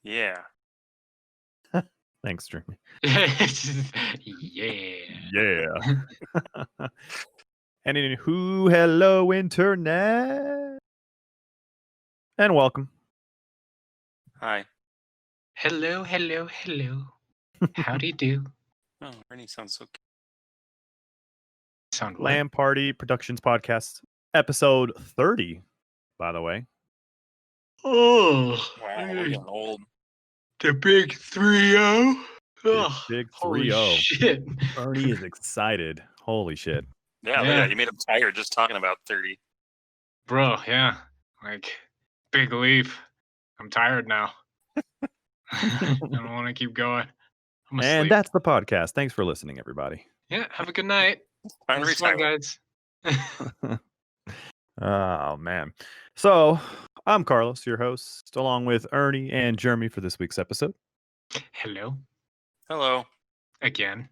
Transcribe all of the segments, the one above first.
Yeah. Thanks, Jeremy. Yeah. Yeah. And in hello, internet. And welcome. Hi. Hello. Howdy do. Oh, Ernie sounds so cute. Sound what? Lan-Party Productions Podcast, episode 30, by the way. Oh. Wow, we're getting old. The big 3-0. Big Holy 3-0. shit. Ernie is excited. Holy shit. Yeah, look at that. You made him tired just talking about 30. Bro, yeah. Like, big leap. I'm tired now. I don't want to keep going. I'm asleep. And that's the podcast. Thanks for listening, everybody. Yeah, have a good night. I'm It's fun, retired. guys. Oh, man. So, I'm Carlos, your host, along with Ernie and Jeremy for this week's episode. Hello. Hello. Again.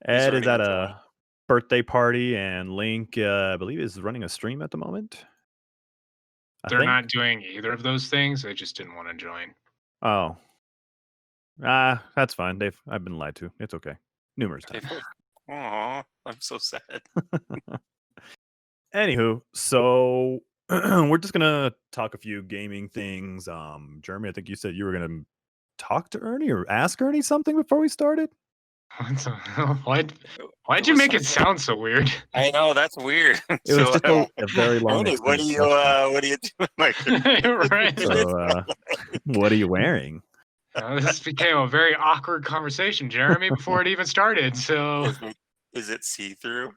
Ed is Ernie at with a birthday party, and Link, I believe, is running a stream at the moment. They're not doing either of those things. They just didn't want to join. Oh. That's fine. I've been lied to. It's okay. Numerous times. Aw, I'm so sad. Anywho, so we're just gonna talk a few gaming things. Jeremy, I think you said you were gonna talk to Ernie or ask Ernie something before we started. What the hell? Why'd you make it sound so weird? I know, that's weird. It was just a very long. Ernie, what are you doing? Right. So, what are you wearing? This became a very awkward conversation, Jeremy, before it even started. So, is it see-through?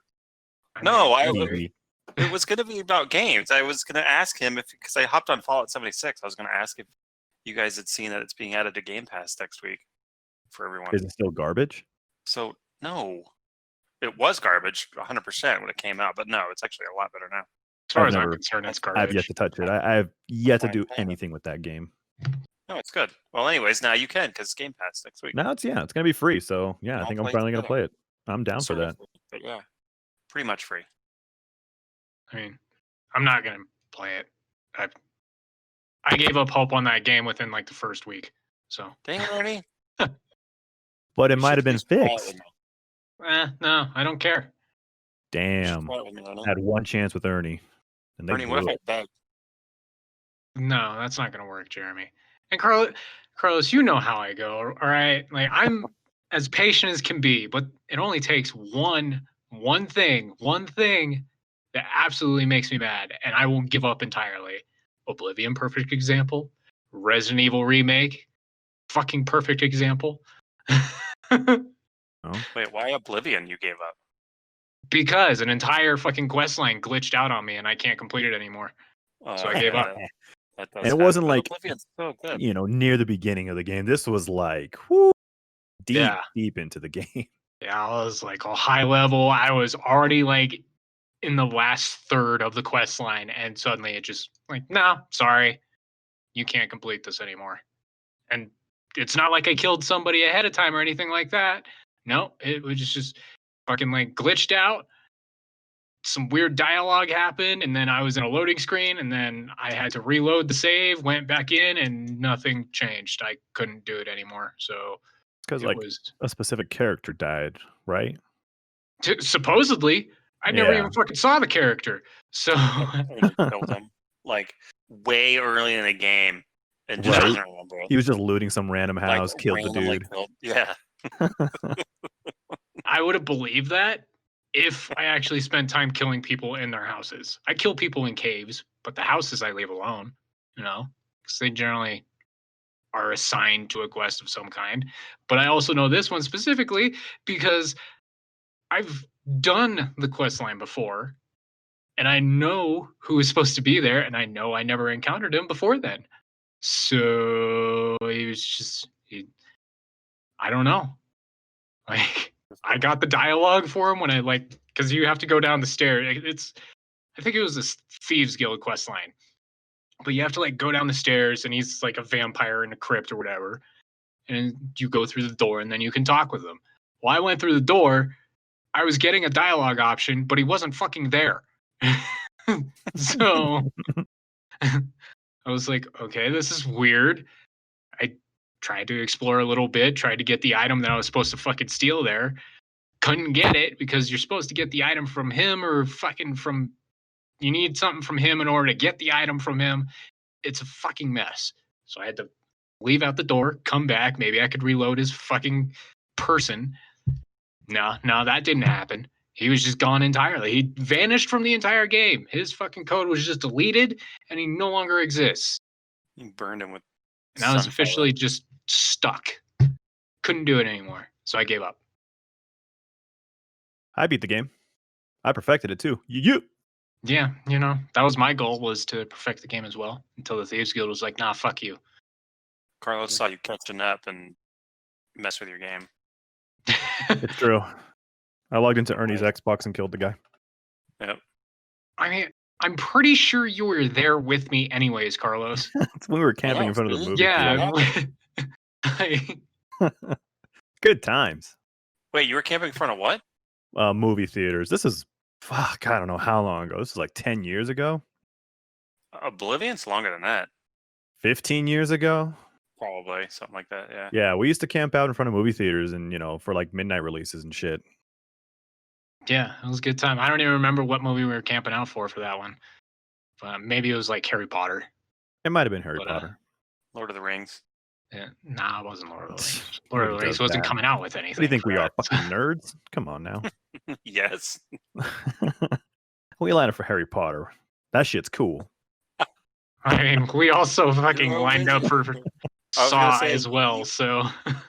No, Maybe. it was going to be about games. I was going to ask him because I hopped on Fallout 76. I was going to ask if you guys had seen that it's being added to Game Pass next week for everyone. Is it still garbage? So no, it was garbage 100% when it came out, but no, it's actually a lot better now. As far as I'm concerned, it's garbage. I've yet to touch it. I've yet to do anything with that game. No, it's good. Well, anyways, now you can because it's Game Pass next week. Now it's gonna be free. So yeah, I think I'm finally gonna play it. I'm down for that. But yeah, pretty much free. I mean, I'm not gonna play it. I gave up hope on that game within like the first week. So dang it, Ernie. But it might have been fixed. No, I don't care. Damn. Had one chance with Ernie. And Ernie, what if I beg? No, that's not gonna work, Jeremy. And Carlos, you know how I go, all right? Like I'm as patient as can be, but it only takes one thing that absolutely makes me mad, and I won't give up entirely. Oblivion, perfect example. Resident Evil Remake, fucking perfect example. Wait, why Oblivion you gave up? Because an entire fucking quest line glitched out on me and I can't complete it anymore. So I gave up. And it wasn't like, so good. Near the beginning of the game. This was like deep into the game. Yeah, I was like a high level. I was already like in the last third of the quest line, and suddenly it just like, nah, sorry, you can't complete this anymore. And it's not like I killed somebody ahead of time or anything like that. No, it was just fucking like glitched out. Some weird dialogue happened, and then I was in a loading screen, and then I had to reload the save, went back in, and nothing changed. I couldn't do it anymore. So because like a specific character died, right? Supposedly, I never even fucking saw the character. So killed him like way early in the game, and just doesn't remember it. He was just looting some random house, killed the dude. Yeah. I would have believed that if I actually spent time killing people in their houses. I kill people in caves, but the houses I leave alone, because they generally are assigned to a quest of some kind. But I also know this one specifically because I've done the quest line before, and I know who is supposed to be there, and I know I never encountered him before then. So he was just, I don't know. Like, I got the dialogue for him when because you have to go down the stairs. I think it was this Thieves Guild quest line, but you have to go down the stairs, and he's like a vampire in a crypt or whatever, and you go through the door, and then you can talk with him. Well, I went through the door. I was getting a dialogue option, but he wasn't fucking there. So I was like, okay, this is weird. I tried to explore a little bit, tried to get the item that I was supposed to fucking steal there. Couldn't get it because you're supposed to get the item from him or fucking from. You need something from him in order to get the item from him. It's a fucking mess. So I had to leave out the door, come back. Maybe I could reload his fucking person. No, that didn't happen. He was just gone entirely. He vanished from the entire game. His fucking code was just deleted, and he no longer exists. You burned him with. And I was sunflower. officially just stuck. Couldn't do it anymore. So I gave up. I beat the game. I perfected it too. You. Yeah, you know, that was my goal, was to perfect the game as well. Until the Thieves Guild was like, nah, fuck you. Carlos saw you catching up and mess with your game. It's true. I logged into Ernie's Xbox and killed the guy. Yep. I mean, I'm pretty sure you were there with me anyways, Carlos. It's when we were camping in front of the movie theater. Yeah. Good times. Wait, you were camping in front of what? Movie theaters. This is, fuck, I don't know how long ago. This is like 10 years ago? Oblivion's longer than that. 15 years ago? Probably, something like that, yeah. Yeah, we used to camp out in front of movie theaters and, for like midnight releases and shit. Yeah, it was a good time. I don't even remember what movie we were camping out for that one. But maybe it was like Harry Potter. It might have been Harry Potter. Lord of the Rings. Yeah, nah, it wasn't Lord of the Rings. Who Lord of the Rings does wasn't that? coming out with anything. What do you think for we are, that. fucking nerds? Come on now. Yes. We lined up for Harry Potter. That shit's cool. I mean, we also fucking You're lined up for was Saw gonna say, as well, so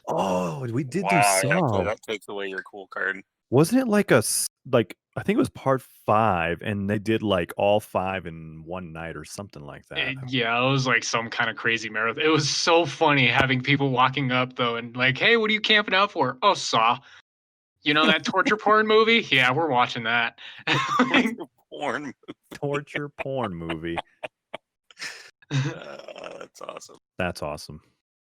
Oh, we did do wow, Saw. that takes away your cool card. Wasn't it like I think it was part 5 and they did like all 5 in one night or something like that. yeah, it was like some kind of crazy marathon. It was so funny having people walking up though and like, hey, what are you camping out for? Oh, Saw. You know that torture porn movie? Yeah, we're watching that. Porn. Torture porn movie. That's awesome. That's awesome.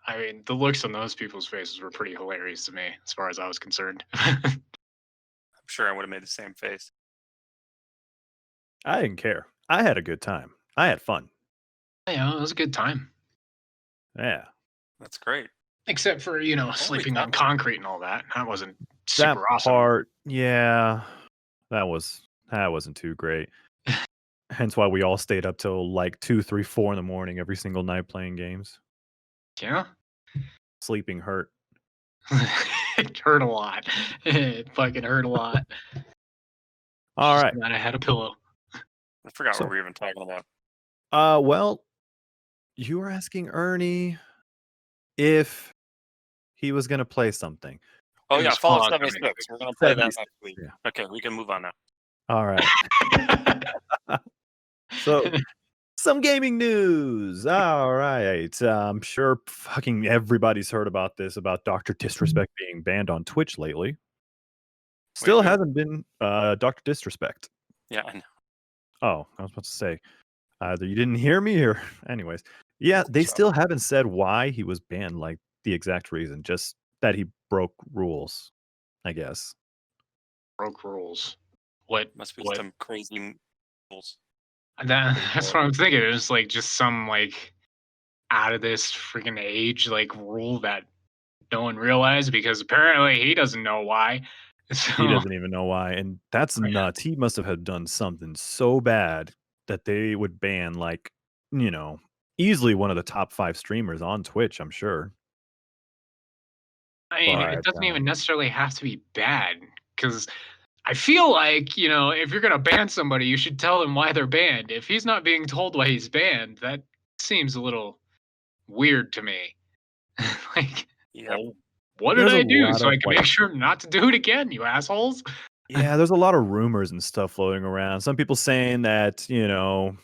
I mean, the looks on those people's faces were pretty hilarious to me, as far as I was concerned. I'm sure I would have made the same face. I didn't care. I had a good time. I had fun. Yeah, it was a good time. Yeah. That's great. Except for, sleeping on that- concrete and all that. That wasn't That super awesome. part, yeah. That wasn't too great. Hence why we all stayed up till like 2, 3, 4 in the morning every single night playing games. Yeah. Sleeping hurt. It hurt a lot. It fucking hurt a lot. All right. And I had a pillow. I forgot So- what we were even talking about. Well, you were asking Ernie if he was gonna play something. Oh, It yeah, was Fallout Fallout 76. We're going to play that 76, next week. yeah. Okay, we can move on now. All right. So some gaming news. All right. I'm sure fucking everybody's heard about this, about Dr. Disrespect being banned on Twitch lately. Still who? hasn't been Dr. Disrespect. Yeah, I know. Oh, I was about to say, either you didn't hear me or anyways. Yeah, they still haven't said why he was banned, like the exact reason, just that he broke rules, I guess. Broke rules. What? Must be What? some crazy rules. That's what I'm thinking. It was like just some like out of this freaking age like rule that no one realized, because apparently he doesn't know why. So, He doesn't even know why, and that's Yeah. nuts. He must have had done something so bad that they would ban, like, easily one of the top 5 streamers on Twitch, I'm sure. I mean, But, it doesn't even necessarily have to be bad, because I feel like, if you're gonna ban somebody, you should tell them why they're banned. If he's not being told why he's banned, that seems a little weird to me. Like, Yeah. well, what did There's I a do lot so of, I can like- make sure not to do it again, you assholes? Yeah, there's a lot of rumors and stuff floating around. Some people saying that,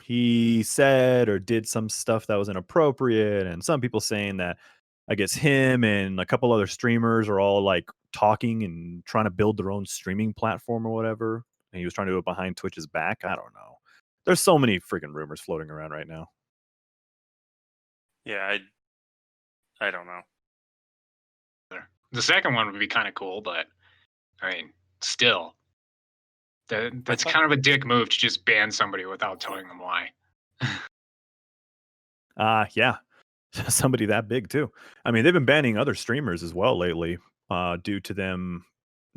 he said or did some stuff that was inappropriate, and some people saying that I guess him and a couple other streamers are all like talking and trying to build their own streaming platform or whatever. And he was trying to do it behind Twitch's back. I don't know. There's so many freaking rumors floating around right now. Yeah, I don't know. The second one would be kind of cool, but I mean, still, that's kind of a dick move to just ban somebody without telling them why. Yeah. somebody that big too. I mean, they've been banning other streamers as well lately, due to them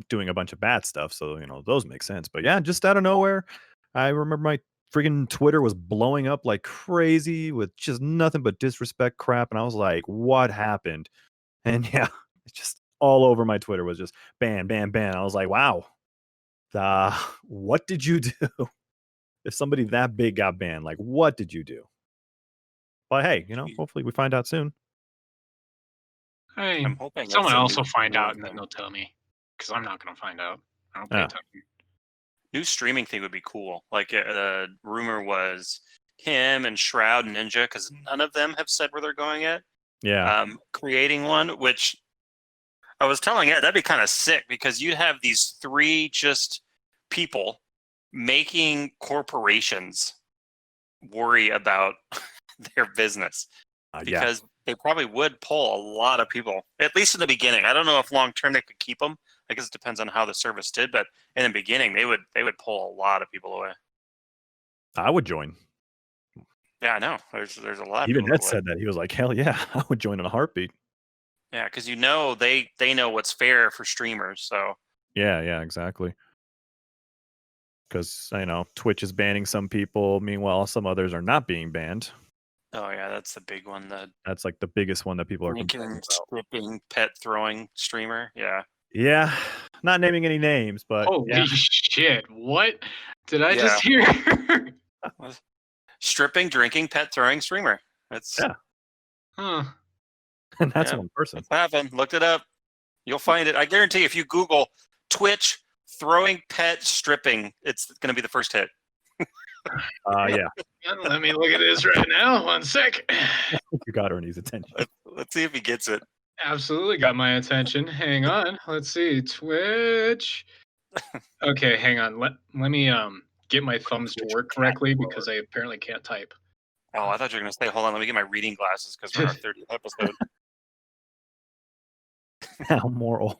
doing a bunch of bad stuff. So those make sense. But yeah, just out of nowhere, I remember my freaking Twitter was blowing up like crazy with just nothing but disrespect crap, and I was like, "What happened?" And yeah, it's just all over my Twitter was just ban, ban, ban. I was like, "Wow, what did you do?" If somebody that big got banned, like, what did you do? But hey, hopefully we find out soon. I mean, I'm hoping someone it's a else new will find out, and then thing. they'll tell me, because I'm not going to find out. I don't pay Yeah. attention. New streaming thing would be cool. Like the rumor was him and Shroud and Ninja, because none of them have said where they're going yet. Yeah. Creating one, which I was telling Ed, that'd be kind of sick, because you'd have these three just people making corporations worry about their business, Yeah. because they probably would pull a lot of people, at least in the beginning. I don't know if long term they could keep them. I guess it depends on how the service did, but in the beginning they would pull a lot of people away. I would join. Yeah, I know. There's a lot of Even people Ed said that. He was like, "Hell yeah, I would join in a heartbeat." Yeah, because they know what's fair for streamers. So Yeah, exactly. Because Twitch is banning some people, meanwhile some others are not being banned. oh yeah, that's the big one. The That's like the biggest one that people are complaining drinking, about. stripping, pet throwing streamer. Yeah. Yeah, not naming any names, but Holy yeah. shit! What did I Yeah. just hear? Stripping, drinking, pet throwing streamer. That's Yeah. Huh. And that's Yeah. one person. It's happened. Looked it up. You'll find it. I guarantee if you Google Twitch throwing pet stripping, it's going to be the first hit. Yeah. Let me look at this right now. 1 sec. You got Ernie's attention. Let's see if he gets it. Absolutely got my attention. Hang on. Let's see. Twitch. Okay, hang on. Let me get my thumbs to work correctly, because I apparently can't type. Oh, I thought you were going to say, hold on, let me get my reading glasses, because we're on our 30th episode. Now more old.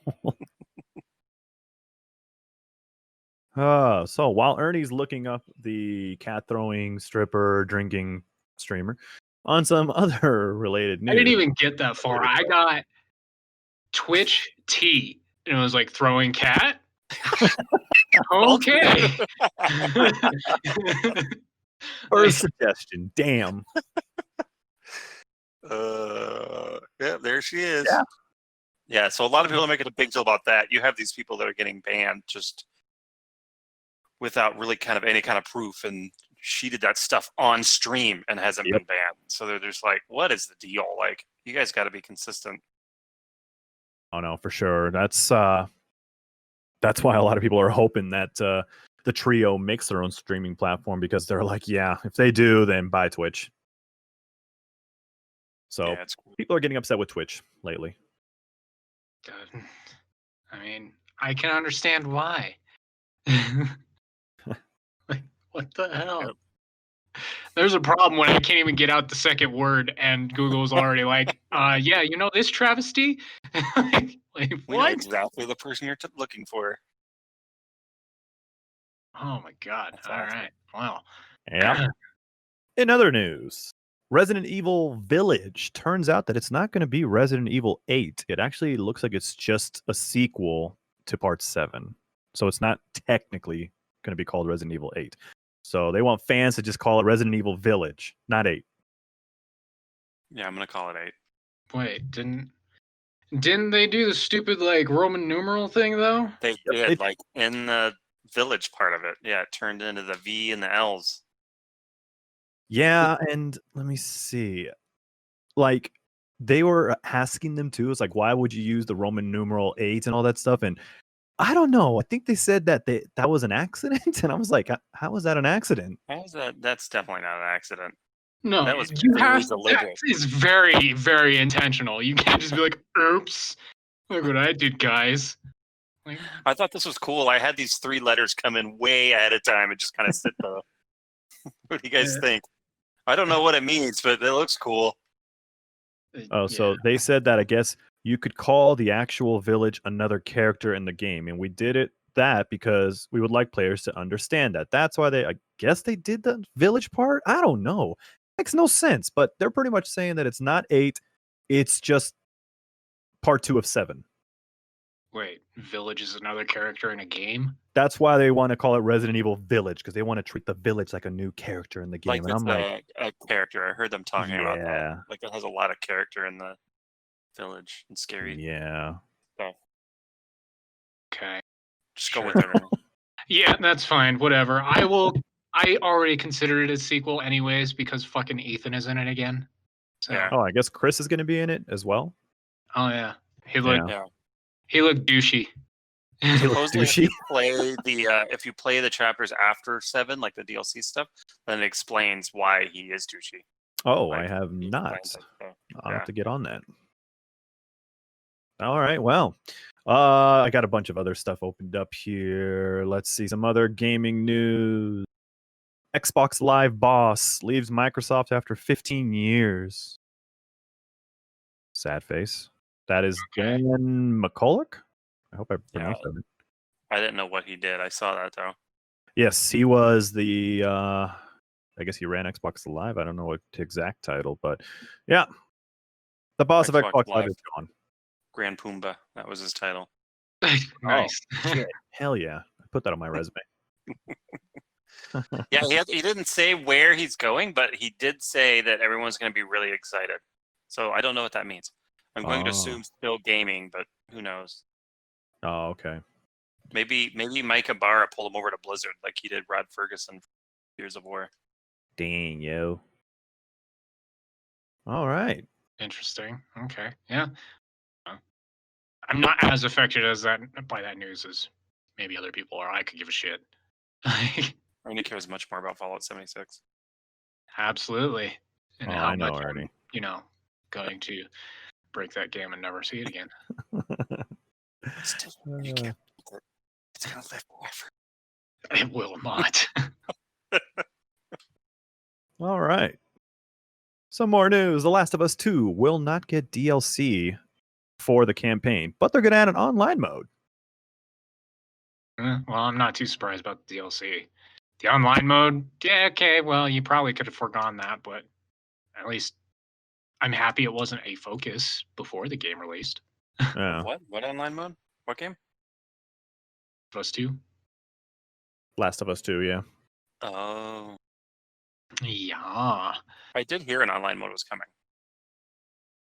So while Ernie's looking up the cat throwing, stripper, drinking streamer, on some other related news. I didn't even get that far. I got Twitch T, and it was like throwing cat. Okay. First suggestion. Damn. Yeah, there she is. Yeah. Yeah, so a lot of people are making a big deal about that. You have these people that are getting banned just without really kind of any kind of proof, and she did that stuff on stream and hasn't been banned. So they're just like, what is the deal? Like, you guys got to be consistent. Oh no, for sure. That's why a lot of people are hoping that the trio makes their own streaming platform, because they're like, yeah, if they do, then buy Twitch. So Yeah, it's cool. people are getting upset with Twitch lately. I mean, I can understand why. Like, what the hell? Yep. There's a problem when I can't even get out the second word, and Google's already like, yeah, this travesty? like, We know what? exactly the person you're looking for. Oh my god. That's All awesome. right. Wow. Yeah. In other news, Resident Evil Village turns out that it's not going to be Resident Evil 8. It actually looks like it's just a sequel to Part 7. So it's not technically going to be called Resident Evil 8. So they want fans to just call it Resident Evil Village, not 8. Yeah, I'm going to call it 8. Wait, didn't they do the stupid like Roman numeral thing though? They did, like in the village part of it. Yeah, it turned into the V and the L's. Yeah, and let me see. Like, they were asking them too. It's like, why would you use the Roman numeral 8 and all that stuff? And I don't know. I think they said that that was an accident. And I was like, how was that an accident? How's that? That's definitely not an accident. No, That was you very have deliberate. that is very, very intentional. You can't just be like, oops, look what I did, guys. Like, I thought this was cool. I had these 3 letters come in way ahead of time and just kind of sit there. What do you guys think? I don't know what it means, but it looks cool. Oh, so they said that I guess you could call the actual village another character in the game. And we did that because we would like players to understand that. That's why I guess they did the village part. I don't know. Makes no sense, but they're pretty much saying that it's not 8, it's just part 2 of 7. Wait, Village is another character in a game? That's why they want to call it Resident Evil Village, because they want to treat the village like a new character in the game. Like And it's I'm like, a character. I heard them talking about that. yeah, Like it has a lot of character in the village and scary. yeah. Okay. Just go Sure. with it. Ernie. Yeah, that's fine. Whatever. I already consider it a sequel anyways because fucking Ethan is in it again. So, Yeah. Oh, I guess Chris is going to be in it as well. Oh yeah. He looked Yeah. he looked douchey. He looked Supposedly, douchey. if you play the chapters after 7, like the DLC stuff, then it explains why he is douchey. Oh, Like, I have he not. explains it, so, I'll yeah. have to get on that. All right. Well, I got a bunch of other stuff opened up here. Let's see some other gaming news. Xbox Live boss leaves Microsoft after 15 years. Sad face. That is Okay. Dan McCulloch. I hope I pronounced that. I didn't know what he did. I saw that though. Yes, he was the. I guess he ran Xbox Live. I don't know what exact title, but yeah, the boss of Xbox Xbox Live Live. is gone. Grand Pumbaa. That was his title. Nice. Shit. Hell yeah! I put that on my resume. Yeah, he didn't say where he's going, but he did say that everyone's going to be really excited. So I don't know what that means. I'm going to assume still gaming, but who knows? Oh, okay. Maybe Mike Ibarra pulled him over to Blizzard like he did Rod Ferguson for Gears of War. Dang, yo. All right. Interesting. Okay. Yeah. I'm not as affected by that news as maybe other people are. I could give a shit. Ernie cares much more about Fallout 76. Absolutely. And Oh, how I know, much Ernie. I'm, going to break that game and never see it again. You can't. It's going to live forever. It will not. All right. Some more news. The Last of Us 2 will not get DLC for the campaign, but they're going to add an online mode. Well, I'm not too surprised about the DLC. The online mode, yeah, okay, well, you probably could have foregone that, but at least I'm happy it wasn't a focus before the game released. Yeah. What online mode? What game? Us 2? Last of Us 2, yeah. Oh, Yeah. I did hear an online mode was coming.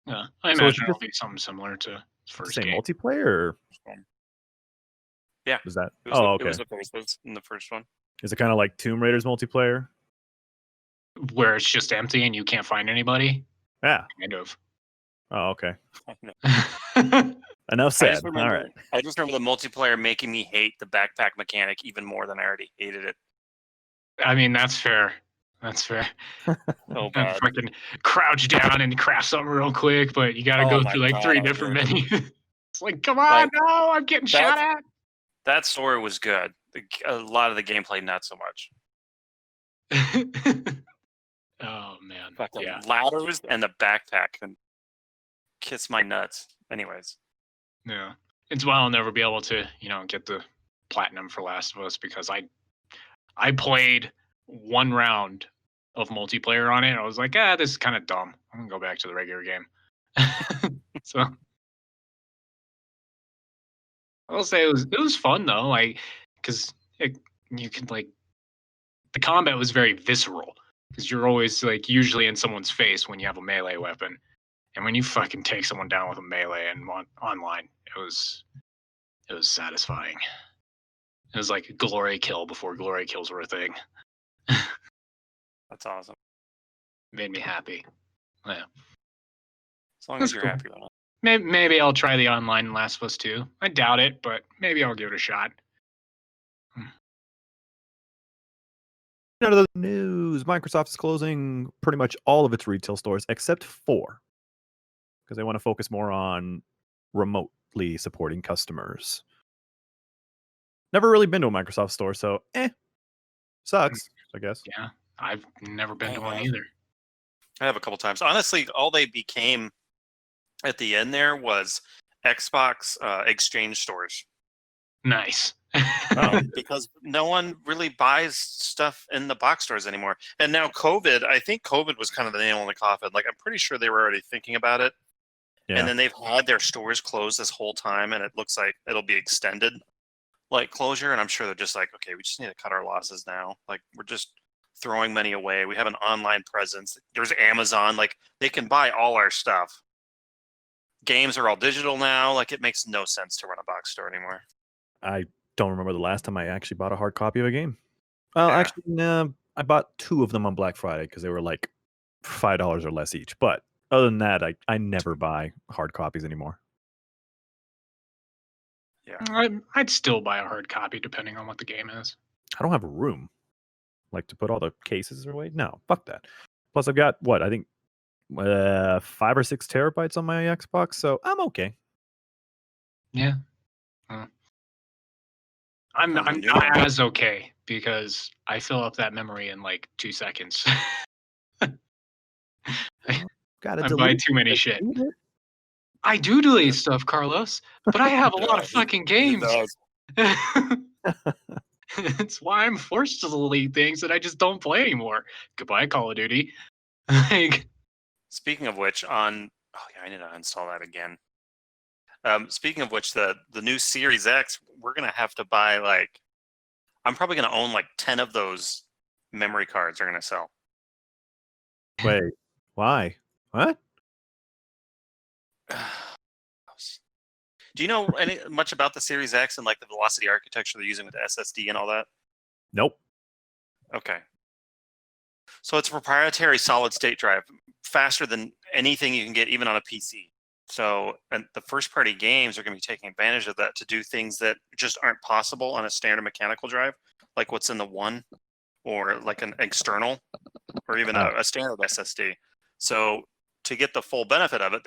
Yeah. I So imagine it's it'll be something similar to the first Same game. multiplayer? Or Yeah. is that? It was Oh, okay. It was the first in the first one. Is it kind of like Tomb Raider's multiplayer? Where it's just empty and you can't find anybody? Yeah. Kind of. Oh, okay. I know. Enough said. All right. I just remember the multiplayer making me hate the backpack mechanic even more than I already hated it. I mean, that's fair. That's fair. So And bad. fucking crouch down and craft something real quick, but you gotta Oh go my through like God, 3 I different hated menus. It's like, come on, Like, no, I'm getting shot at. That story was good. A lot of the gameplay, not so much. Oh man. But the Yeah. ladders and the backpack and kiss my nuts. Anyways. Yeah. It's why I'll never be able to, get the platinum for Last of Us because I played 1 round of multiplayer on it. I was like, this is kind of dumb. I'm gonna go back to the regular game. So I'll say it was fun though, like because you could like the combat was very visceral because you're always like usually in someone's face when you have a melee weapon, and when you fucking take someone down with a melee and online, it was satisfying. It was like a glory kill before glory kills were a thing. That's awesome. Made me happy. Yeah. As long That's as you're cool. happy with it. Maybe I'll try the online Last of Us 2. I doubt it, but maybe I'll give it a shot. Out of the news, Microsoft is closing pretty much all of its retail stores except 4 because they want to focus more on remotely supporting customers. Never really been to a Microsoft store, so sucks, I guess. Yeah, I've never been to one have. either. I have a couple times. Honestly, all they became at the end there was Xbox exchange stores. Nice. Because no one really buys stuff in the box stores anymore. And now COVID, I think COVID was kind of the nail in the coffin. Like, I'm pretty sure they were already thinking about it. Yeah. And then they've had their stores closed this whole time, and it looks like it'll be extended, like closure. And I'm sure they're just like, okay, we just need to cut our losses now. Like, we're just throwing money away. We have an online presence. There's Amazon. Like, they can buy all our stuff. Games are all digital now. Like, it makes no sense to run a box store anymore. I don't remember the last time I actually bought a hard copy of a game. Well, Yeah. actually, no, I bought 2 of them on Black Friday because they were like $5 or less each. But other than that, I never buy hard copies anymore. Yeah. I'd still buy a hard copy depending on what the game is. I don't have a room like to put all the cases away. No, fuck that. Plus, I've got what I think 5 or 6 terabytes on my Xbox, so I'm okay. Yeah. I'm not as okay because I fill up that memory in like 2 seconds. Gotta I buy delete too many it. shit. I do delete stuff, Carlos, but I have a lot of fucking games. It's why I'm forced to delete things that I just don't play anymore. Goodbye, Call of Duty. Like, Speaking of which, I need to uninstall that again. Speaking of which, the new Series X, we're gonna have to buy like, I'm probably gonna own like 10 of those memory cards are gonna sell. Wait, why? What? Do you know much about the Series X and like the velocity architecture they're using with the SSD and all that? Nope. Okay. So it's a proprietary solid state drive, faster than anything you can get even on a PC. So, and the first party games are going to be taking advantage of that to do things that just aren't possible on a standard mechanical drive, like what's in the One, or like an external, or even a standard SSD. So to get the full benefit of it,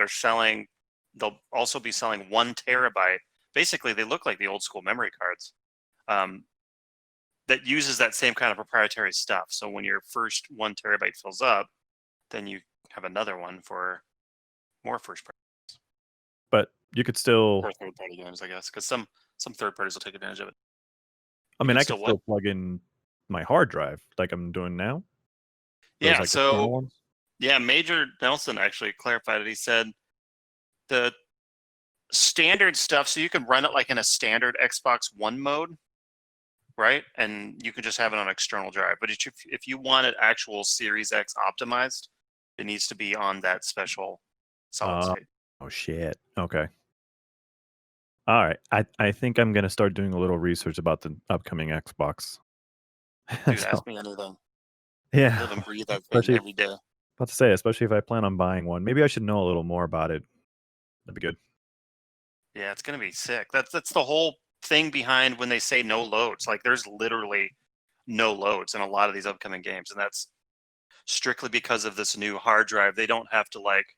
they'll also be selling 1 terabyte. Basically, they look like the old school memory cards. That uses that same kind of proprietary stuff. So when your first 1 terabyte fills up, then you have another one for more first party. But you could still. Or third party games, I guess, because some third parties will take advantage of it. I mean, I could still plug in my hard drive like I'm doing now. Yeah. Like so yeah, Major Nelson actually clarified it. He said the standard stuff, so you can run it like in a standard Xbox One mode, right? And you can just have it on an external drive. But if you want it actual Series X optimized, it needs to be on that special solid state. Oh shit. Okay. All right. I think I'm gonna start doing a little research about the upcoming Xbox. Dude, ask me anything. Yeah. Live and breathe that thing every day. About to say, especially if I plan on buying one. Maybe I should know a little more about it. That'd be good. Yeah, it's gonna be sick. That's the whole thing behind when they say no loads. Like, there's literally no loads in a lot of these upcoming games, and that's strictly because of this new hard drive. They don't have to like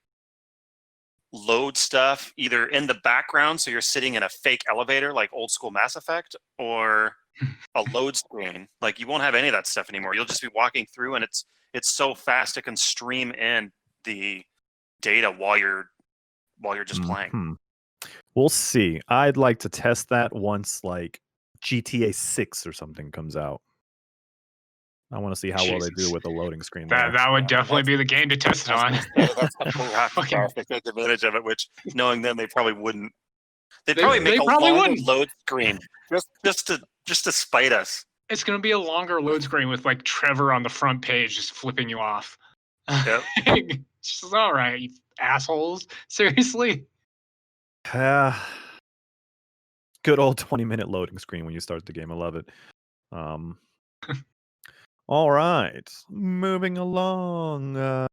load stuff either in the background, so you're sitting in a fake elevator like old school Mass Effect, or a load screen. Like, you won't have any of that stuff anymore. You'll just be walking through, and it's so fast it can stream in the data while you're just playing. We'll see. I'd like to test that once like GTA 6 or something comes out. I want to see how well they do with the loading screen. That would definitely be the game to test it on. That's they take advantage of it, which, knowing them, they probably wouldn't. They'd probably make a longer load screen just to spite us. It's going to be a longer load screen with like Trevor on the front page just flipping you off. Yep. It's just, all right, you assholes. Seriously. Good old 20-minute loading screen when you start the game. I love it. All right, moving along.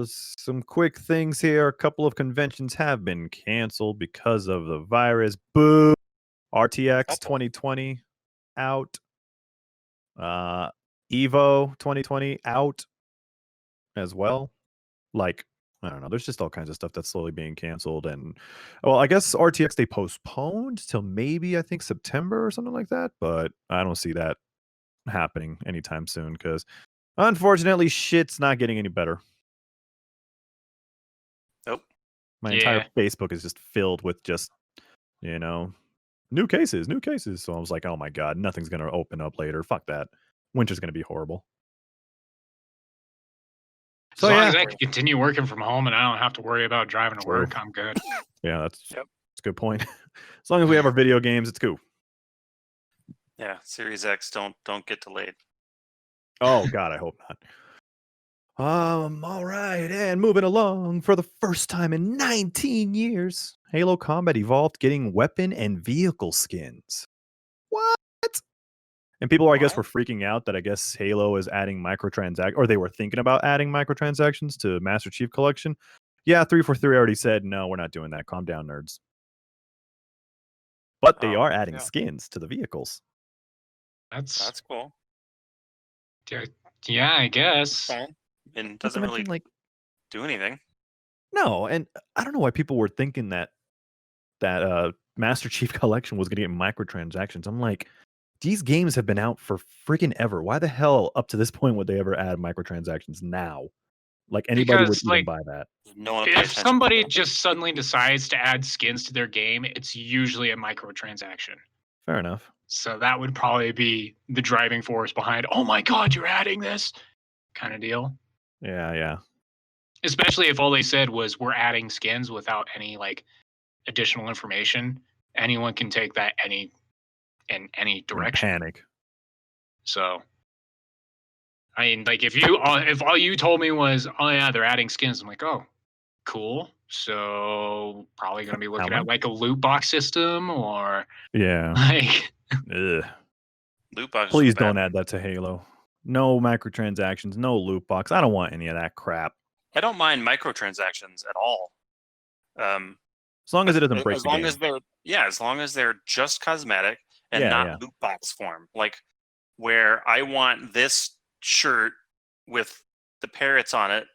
Some quick things here. A couple of conventions have been canceled because of the virus. Boo! RTX 2020 out. Evo 2020 out as well. Like, I don't know. There's just all kinds of stuff that's slowly being canceled. And, well, I guess RTX they postponed till maybe, I think, September or something like that. But I don't see that happening anytime soon because, unfortunately, shit's not getting any better. Nope. My entire Facebook is just filled with just, New cases. So I was like, oh my god, nothing's gonna open up later. Fuck that. Winter's gonna be horrible. As So long yeah, as I can continue working from home and I don't have to worry about driving to True. work, I'm good. yeah, that's Yep. a good point. As long as we have our video games, it's cool. Yeah, Series X don't get delayed. Oh god, I hope not. All right, and moving along, for the first time in 19 years, Halo Combat Evolved getting weapon and vehicle skins. What? And people, I guess, were What? freaking out that I guess Halo is adding microtransactions, or they were thinking about adding microtransactions to Master Chief Collection. Yeah, 343 already said, no, we're not doing that. Calm down, nerds. But they Oh, are adding yeah. skins to the vehicles. That's cool. yeah, I guess. Fine. And Not to doesn't really mention, like, do anything. no, and I don't know why people were thinking that Master Chief Collection was going to get microtransactions. I'm like, these games have been out for freaking ever. Why the hell up to this point would they ever add microtransactions now? Like anybody would Because, even like, buy that. No one pays if attention. somebody just suddenly decides to add skins to their game, it's usually a microtransaction. Fair enough. So that would probably be the driving force behind, oh my god, you're adding this kind of deal. Yeah. Especially if all they said was we're adding skins without any like additional information. Anyone can take that in any direction. Panic. So I mean, like if all you told me was, oh yeah, they're adding skins, I'm like, oh, cool. So probably gonna be looking at like a loot box system or Yeah. like Ugh. Loot boxes Please are bad. don't add that to Halo. No microtransactions, no loot box. I don't want any of that crap. I don't mind microtransactions at all. As long as it doesn't break as the long game. as long as they're just cosmetic and Yeah, not yeah. loot box form. Like where I want this shirt with the parrots on it,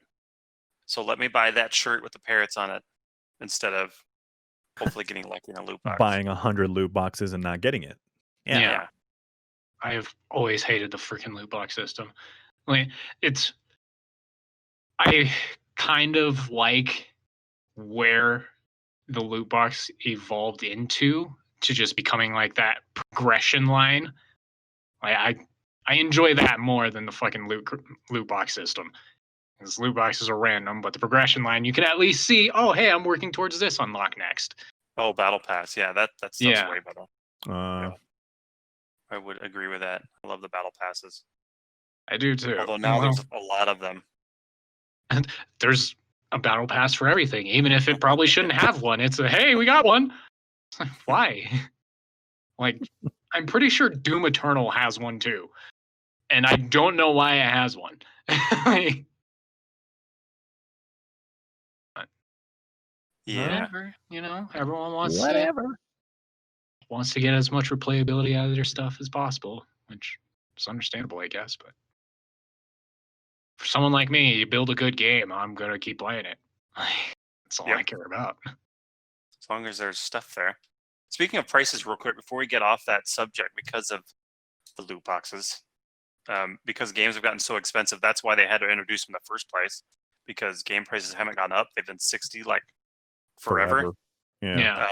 so let me buy that shirt with the parrots on it instead of hopefully getting lucky in a loot box. Buying 100 loot boxes and not getting it. Yeah. I have always hated the freaking loot box system. Like I kind of like where the loot box evolved into to just becoming like that progression line. Like I enjoy that more than the fucking loot box system. Because loot boxes are random, but the progression line you can at least see, oh hey, I'm working towards this unlock next. Oh, Battle Pass. Yeah, that stuff's Yeah. way better. I would agree with that. I love the Battle Passes. I do too. Although now there's a lot of them. There's a battle pass for everything, even if it probably shouldn't have one. It's a hey, we got one. Why? Like, I'm pretty sure Doom Eternal has one too, and I don't know why it has one. Yeah. Whatever, everyone wants to get as much replayability out of their stuff as possible, which is understandable, I guess. But for someone like me, you build a good game, I'm gonna keep playing it. That's all I care about. As long as there's stuff there. Speaking of prices, real quick, before we get off that subject, because of the loot boxes, because games have gotten so expensive, that's why they had to introduce them in the first place. Because game prices haven't gone up; they've been 60 like forever. Yeah.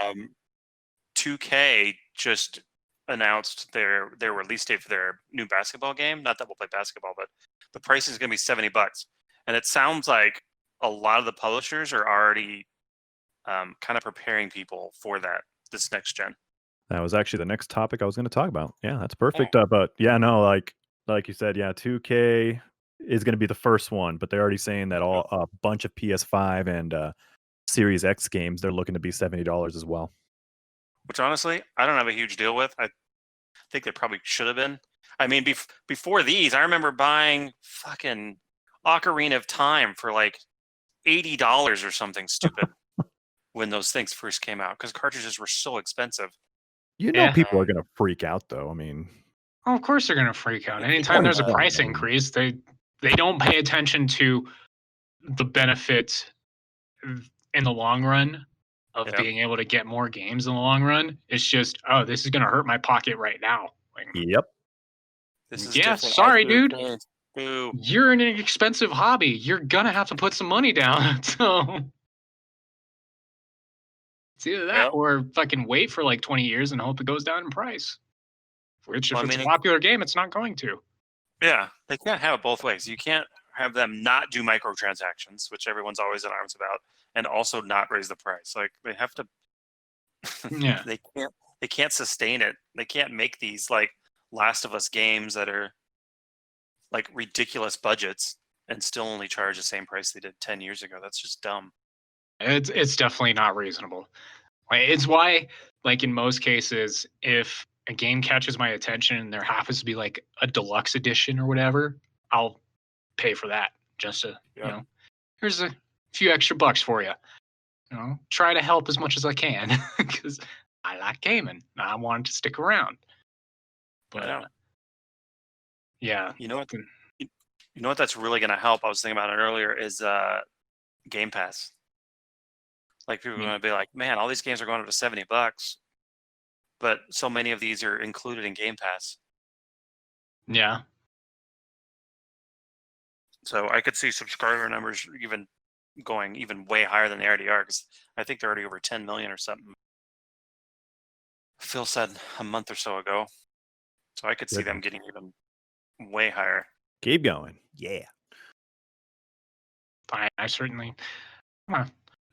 2K just announced their release date for their new basketball game. Not that we'll play basketball, but the price is going to be $70, and it sounds like a lot of the publishers are already kind of preparing people for this next gen. That was actually the next topic I was going to talk about. Yeah, that's perfect. But yeah, no, like you said, yeah, 2K is going to be the first one, but they're already saying that a bunch of PS5 and Series X games, they're looking to be $70 as well. Which honestly, I don't have a huge deal with. I think they probably should have been. I mean, before these, I remember buying fucking Ocarina of Time for like $80 or something stupid when those things first came out because cartridges were so expensive. People are going to freak out, though. I mean, oh, of course they're going to freak out. Anytime there's a price increase, they don't pay attention to the benefit in the long run of being able to get more games in the long run. It's just, oh, this is going to hurt my pocket right now. Like, yep. This is yeah, different. sorry, dude. Boo. You're in an expensive hobby. You're going to have to put some money down. So It's either that Yep. or fucking wait for like 20 years and hope it goes down in price. Which, if Well, I it's a mean, popular game, it's not going to. yeah, they can't have it both ways. You can't have them not do microtransactions, which everyone's always in arms about, and also not raise the price. Like they have to. Yeah. They can't sustain it. They can't make these like Last of Us games that are like ridiculous budgets and still only charge the same price they did 10 years ago. That's just dumb. It's definitely not reasonable. Like, it's why, like in most cases, if a game catches my attention and there happens to be like a deluxe edition or whatever, I'll pay for that just to, Yeah. here's a few extra bucks for you. Try to help as much as I can because I like gaming and I want it to stick around. I know. But yeah, You know what? You know what? That's really going to help. I was thinking about it earlier. Is Game Pass. Like people are going to be like, man, all these games are going up to $70, but so many of these are included in Game Pass. yeah. So I could see subscriber numbers even going even way higher than they already are, because I think they're already over 10 million or something. Phil said a month or so ago. So I could see them getting even way higher. Keep going. Yeah. I certainly, I'd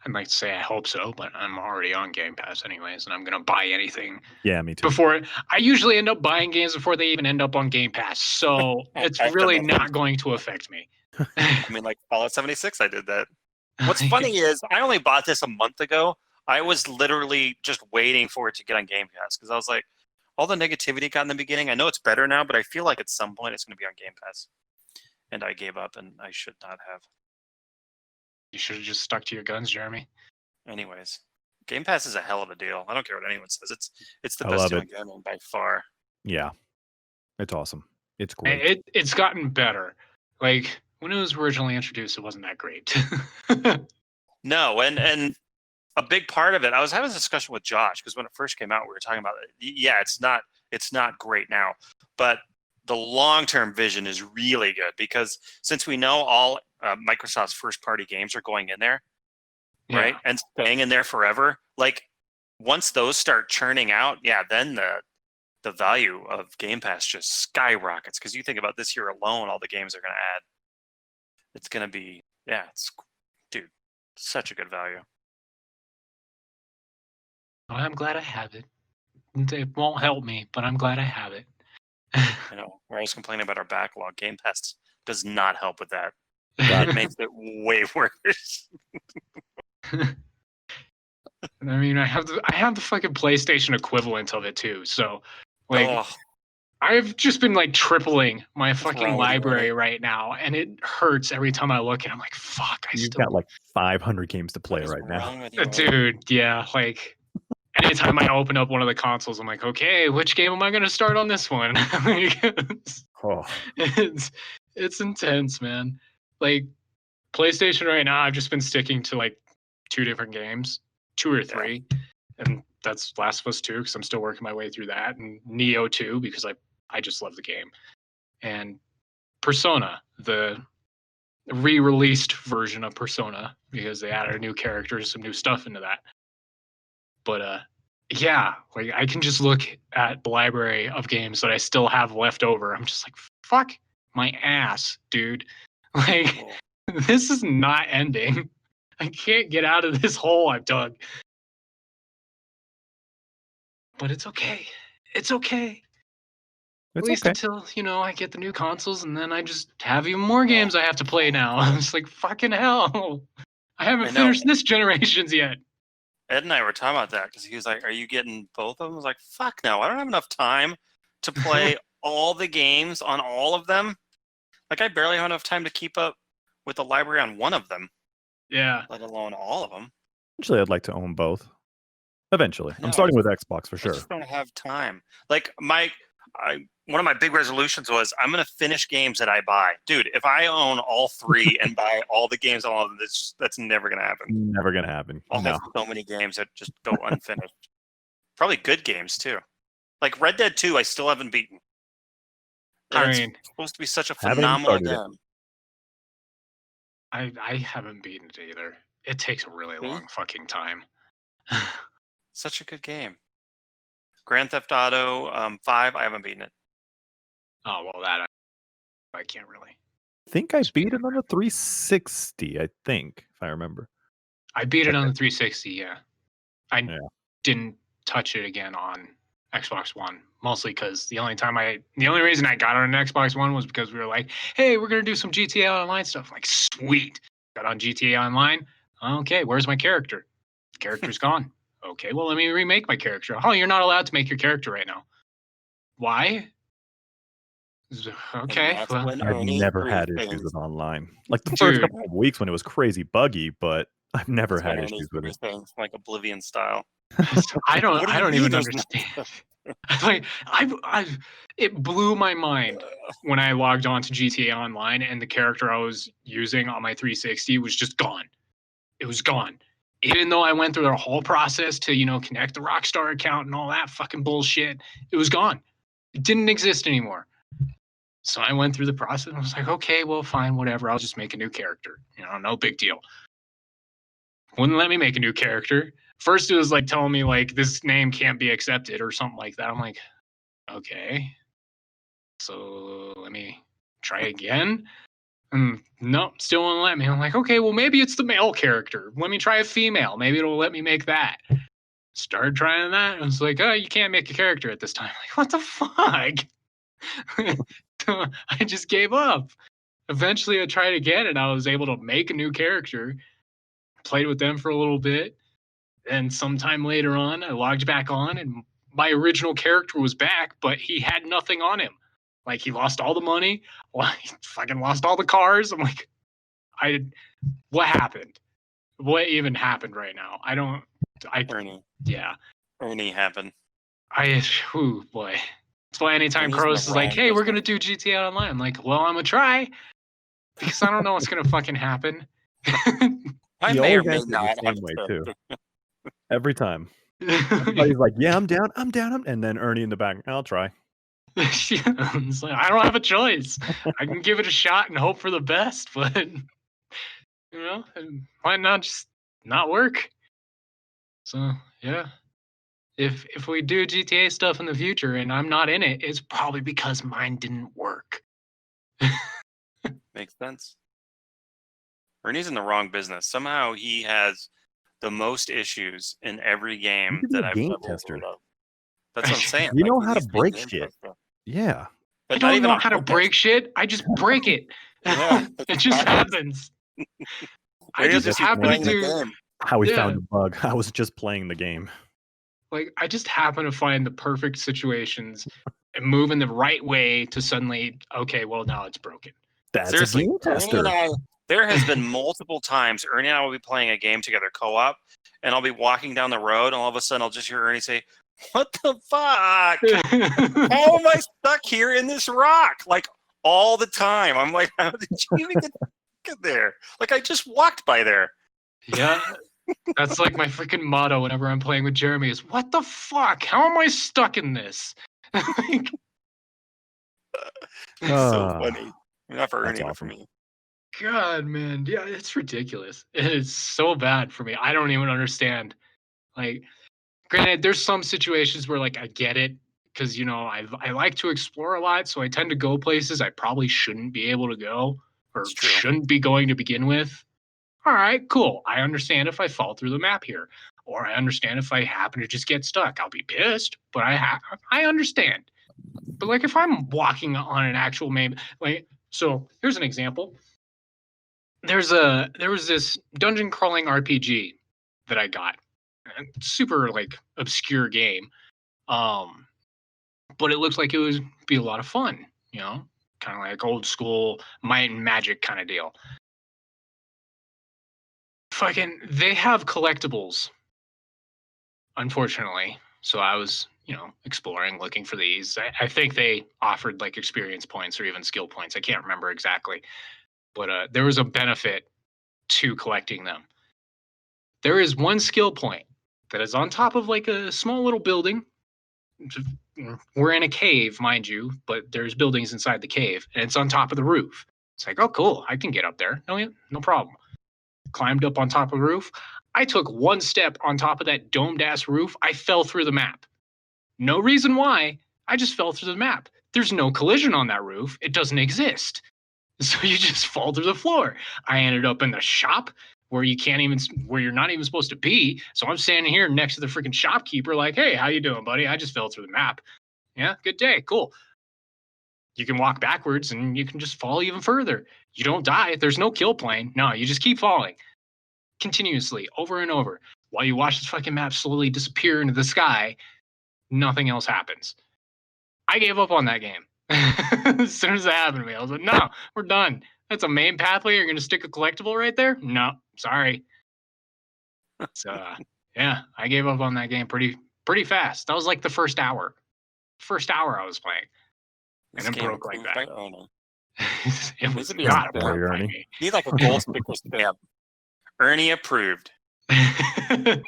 like to say I hope so, but I'm already on Game Pass anyways, and I'm gonna buy anything Yeah, me too. before. I usually end up buying games before they even end up on Game Pass, so it's I've done really that. not going to affect me. I mean, like Fallout 76, I did that. What's funny is I only bought this a month ago. I was literally just waiting for it to get on Game Pass because I was like, all the negativity got in the beginning. I know it's better now, but I feel like at some point it's going to be on Game Pass. And I gave up, and I should not have. You should have just stuck to your guns, Jeremy. Anyways, Game Pass is a hell of a deal. I don't care what anyone says. It's the I best love deal it. in gaming by far. Yeah. It's awesome. It's great. It's gotten better. Like when it was originally introduced, it wasn't that great. No, and a big part of it, I was having this discussion with Josh because when it first came out, we were talking about it. Yeah, it's not great now, but the long-term vision is really good because since we know all Microsoft's first-party games are going in there, right, and staying in there forever, like once those start churning out, yeah, then the value of Game Pass just skyrockets because you think about this year alone, all the games they're going to add. It's going to be, dude, such a good value. Well, I'm glad I have it. It won't help me, but I'm glad I have it. I know. We're always complaining about our backlog. Game Pass does not help with that. It makes it way worse. I mean, I have the fucking PlayStation equivalent of it too. So, like, I've just been like tripling my fucking library right now, and it hurts every time I look. And I'm like, fuck. You've got like 500 games to play right now, dude. Yeah, like. Anytime I open up one of the consoles, I'm like, okay, which game am I going to start on this one? It's intense, man. Like PlayStation right now, I've just been sticking to like 2 different games, 2 or 3, and that's Last of Us 2 because I'm still working my way through that, and Neo 2 because I just love the game, and Persona, the re-released version of Persona because they added a new character, some new stuff into that. But yeah, like I can just look at the library of games that I still have left over. I'm just like, fuck my ass, dude. Like this is not ending. I can't get out of this hole I've dug. But it's okay. It's okay. At least until, I get the new consoles and then I just have even more games I have to play now. I'm just like, fucking hell. I haven't finished this generation's yet. Ed and I were talking about that because he was like, are you getting both of them? I was like, fuck no, I don't have enough time to play all the games on all of them. Like, I barely have enough time to keep up with the library on one of them. Yeah. Let alone all of them. Eventually, I'd like to own both. Eventually. I'm starting with Xbox for sure. I just don't have time. Like, one of my big resolutions was I'm going to finish games that I buy. Dude, if I own all 3 and buy all the games on all of them, that's never going to happen. Never going to happen. I'll have so many games that just go unfinished. Probably good games, too. Like Red Dead 2, I still haven't beaten. It's supposed to be such a phenomenal game. I haven't beaten it either. It takes a really long fucking time. Such a good game. Grand Theft Auto 5, I haven't beaten it. Oh well, that I can't really. I think I beat it on the 360, I think, if I remember. I beat it on the 360. Yeah, I Yeah. didn't touch it again on Xbox One, mostly because the only reason I got on an Xbox One was because we were like, hey, we're gonna do some GTA Online stuff. I'm like, sweet. Got on GTA Online. Okay, where's my character? The character's gone. Okay, well, let me remake my character. Oh, you're not allowed to make your character right now. Why? Okay, that's well, when I've Ernie never had things. issues with online. Like the first Dude. couple of weeks when it was crazy buggy, but I've never That's when had Ernie issues with it. things, like Oblivion style. I don't What do you even mean there's understand. Like it blew my mind when I logged on to GTA Online and the character I was using on my 360 was just gone. It was gone. Even though I went through the whole process to, connect the Rockstar account and all that fucking bullshit, it was gone. It didn't exist anymore. So I went through the process and I was like, okay, well, fine, whatever. I'll just make a new character. No big deal. Wouldn't let me make a new character. First, it was like telling me like this name can't be accepted or something like that. I'm like, okay. So let me try again. And nope, still won't let me. I'm like, okay, well, maybe it's the male character. Let me try a female. Maybe it'll let me make that. Started trying that. I was like, oh, you can't make a character at this time. Like, what the fuck? I just gave up. Eventually, I tried again, and I was able to make a new character. Played with them for a little bit. And sometime later on, I logged back on, and my original character was back, but he had nothing on him. Like, he lost all the money. He fucking lost all the cars. I'm like, what happened? What even happened right now? Ernie. Yeah. Ernie happened. Oh boy. That's why anytime Ernie's in Carlos the is like, wrong hey, we're going to business. do GTA Online, I'm like, well, I'm going to try. Because I don't know what's going to fucking happen. I He may or always may answers the not have same way, a too. character. Every time. Everybody's like, yeah, I'm down. And then Ernie in the back, I'll try. It's like, I don't have a choice. I can give it a shot and hope for the best, but it might not just not work. So yeah, if we do GTA stuff in the future and I'm not in it, it's probably because mine didn't work. Makes sense. Ernie's in the wrong business. Somehow he has the most issues in every game could be that a I've game ever tester. heard of. That's what I'm saying. You know he how to needs be a break game shit. tester. Yeah. But I not don't even know on how to purpose. break shit. I just break it. Yeah, It just happens. I Ernie's just keep happen to playing the do. game. How we Yeah. found a bug. I was just playing the game. Like, I just happen to find the perfect situations and move in the right way to suddenly, okay, well, now it's broken. That's Seriously, a game Ernie tester. and I, there has been multiple times Ernie and I will be playing a game together co-op, and I'll be walking down the road, and all of a sudden I'll just hear Ernie say, "What the fuck? How am I stuck here in this rock?" Like all the time. I'm like, how did you even get there? Like I just walked by there. Yeah. That's like my freaking motto whenever I'm playing with Jeremy is, what the fuck? How am I stuck in this? Like, It's so funny. Not for That's Ernie, but for awesome. me. God, man. Yeah, it's ridiculous. It is so bad for me. I don't even understand. Like, granted, there's some situations where like I get it because I like to explore a lot, so I tend to go places I probably shouldn't be able to go or It's true. shouldn't be going to begin with. All right, cool. I understand if I fall through the map here, or I understand if I happen to just get stuck. I'll be pissed, but I understand. But like if I'm walking on an actual map, like so, here's an example. There was this dungeon crawling RPG that I got, super like obscure game, but it looks like it would be a lot of fun, kind of like old school Might and Magic kind of deal. Fucking, they have collectibles, unfortunately. So I was, exploring, looking for these. I think they offered like experience points or even skill points. I can't remember exactly, but there was a benefit to collecting them. There is one skill point that is on top of like a small little building. We're in a cave, mind you, but there's buildings inside the cave, and it's on top of the roof. It's like, oh, cool, I can get up there. No problem. Climbed up on top of the roof. I took one step on top of that domed ass roof. I fell through the map. No reason why. I just fell through the map. There's no collision on that roof. It doesn't exist. So you just fall through the floor. I ended up in the shop where you're not even supposed to be. So I'm standing here next to the freaking shopkeeper like, hey, how you doing, buddy? I just fell through the map. Yeah, good day. Cool. You can walk backwards and you can just fall even further. You don't die. There's no kill plane. No, you just keep falling continuously over and over while you watch this fucking map slowly disappear into the sky. Nothing else happens. I gave up on that game. As soon as that happened to me, I was like, no, we're done. That's a main pathway. You're going to stick a collectible right there? No, sorry. So, yeah, I gave up on that game pretty fast. That was like the first hour. First hour I was playing. And it broke like that. It was not a broke by me. Need like a gold sticker stamp. Ernie approved. Just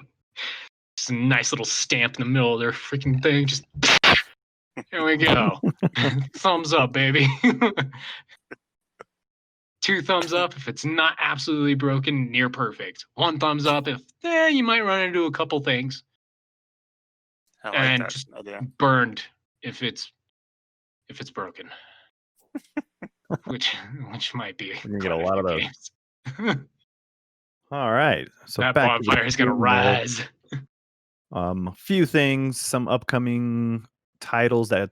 a nice little stamp in the middle of their freaking thing. Just here we go. Thumbs up, baby. 2 thumbs up if it's not absolutely broken, near perfect. 1 thumbs up if you might run into a couple things. I like and that just idea. Burned if it's broken. which might be. We're gonna get a lot of those. Games. All right. So that back bonfire is gonna rise. A few things, some upcoming titles that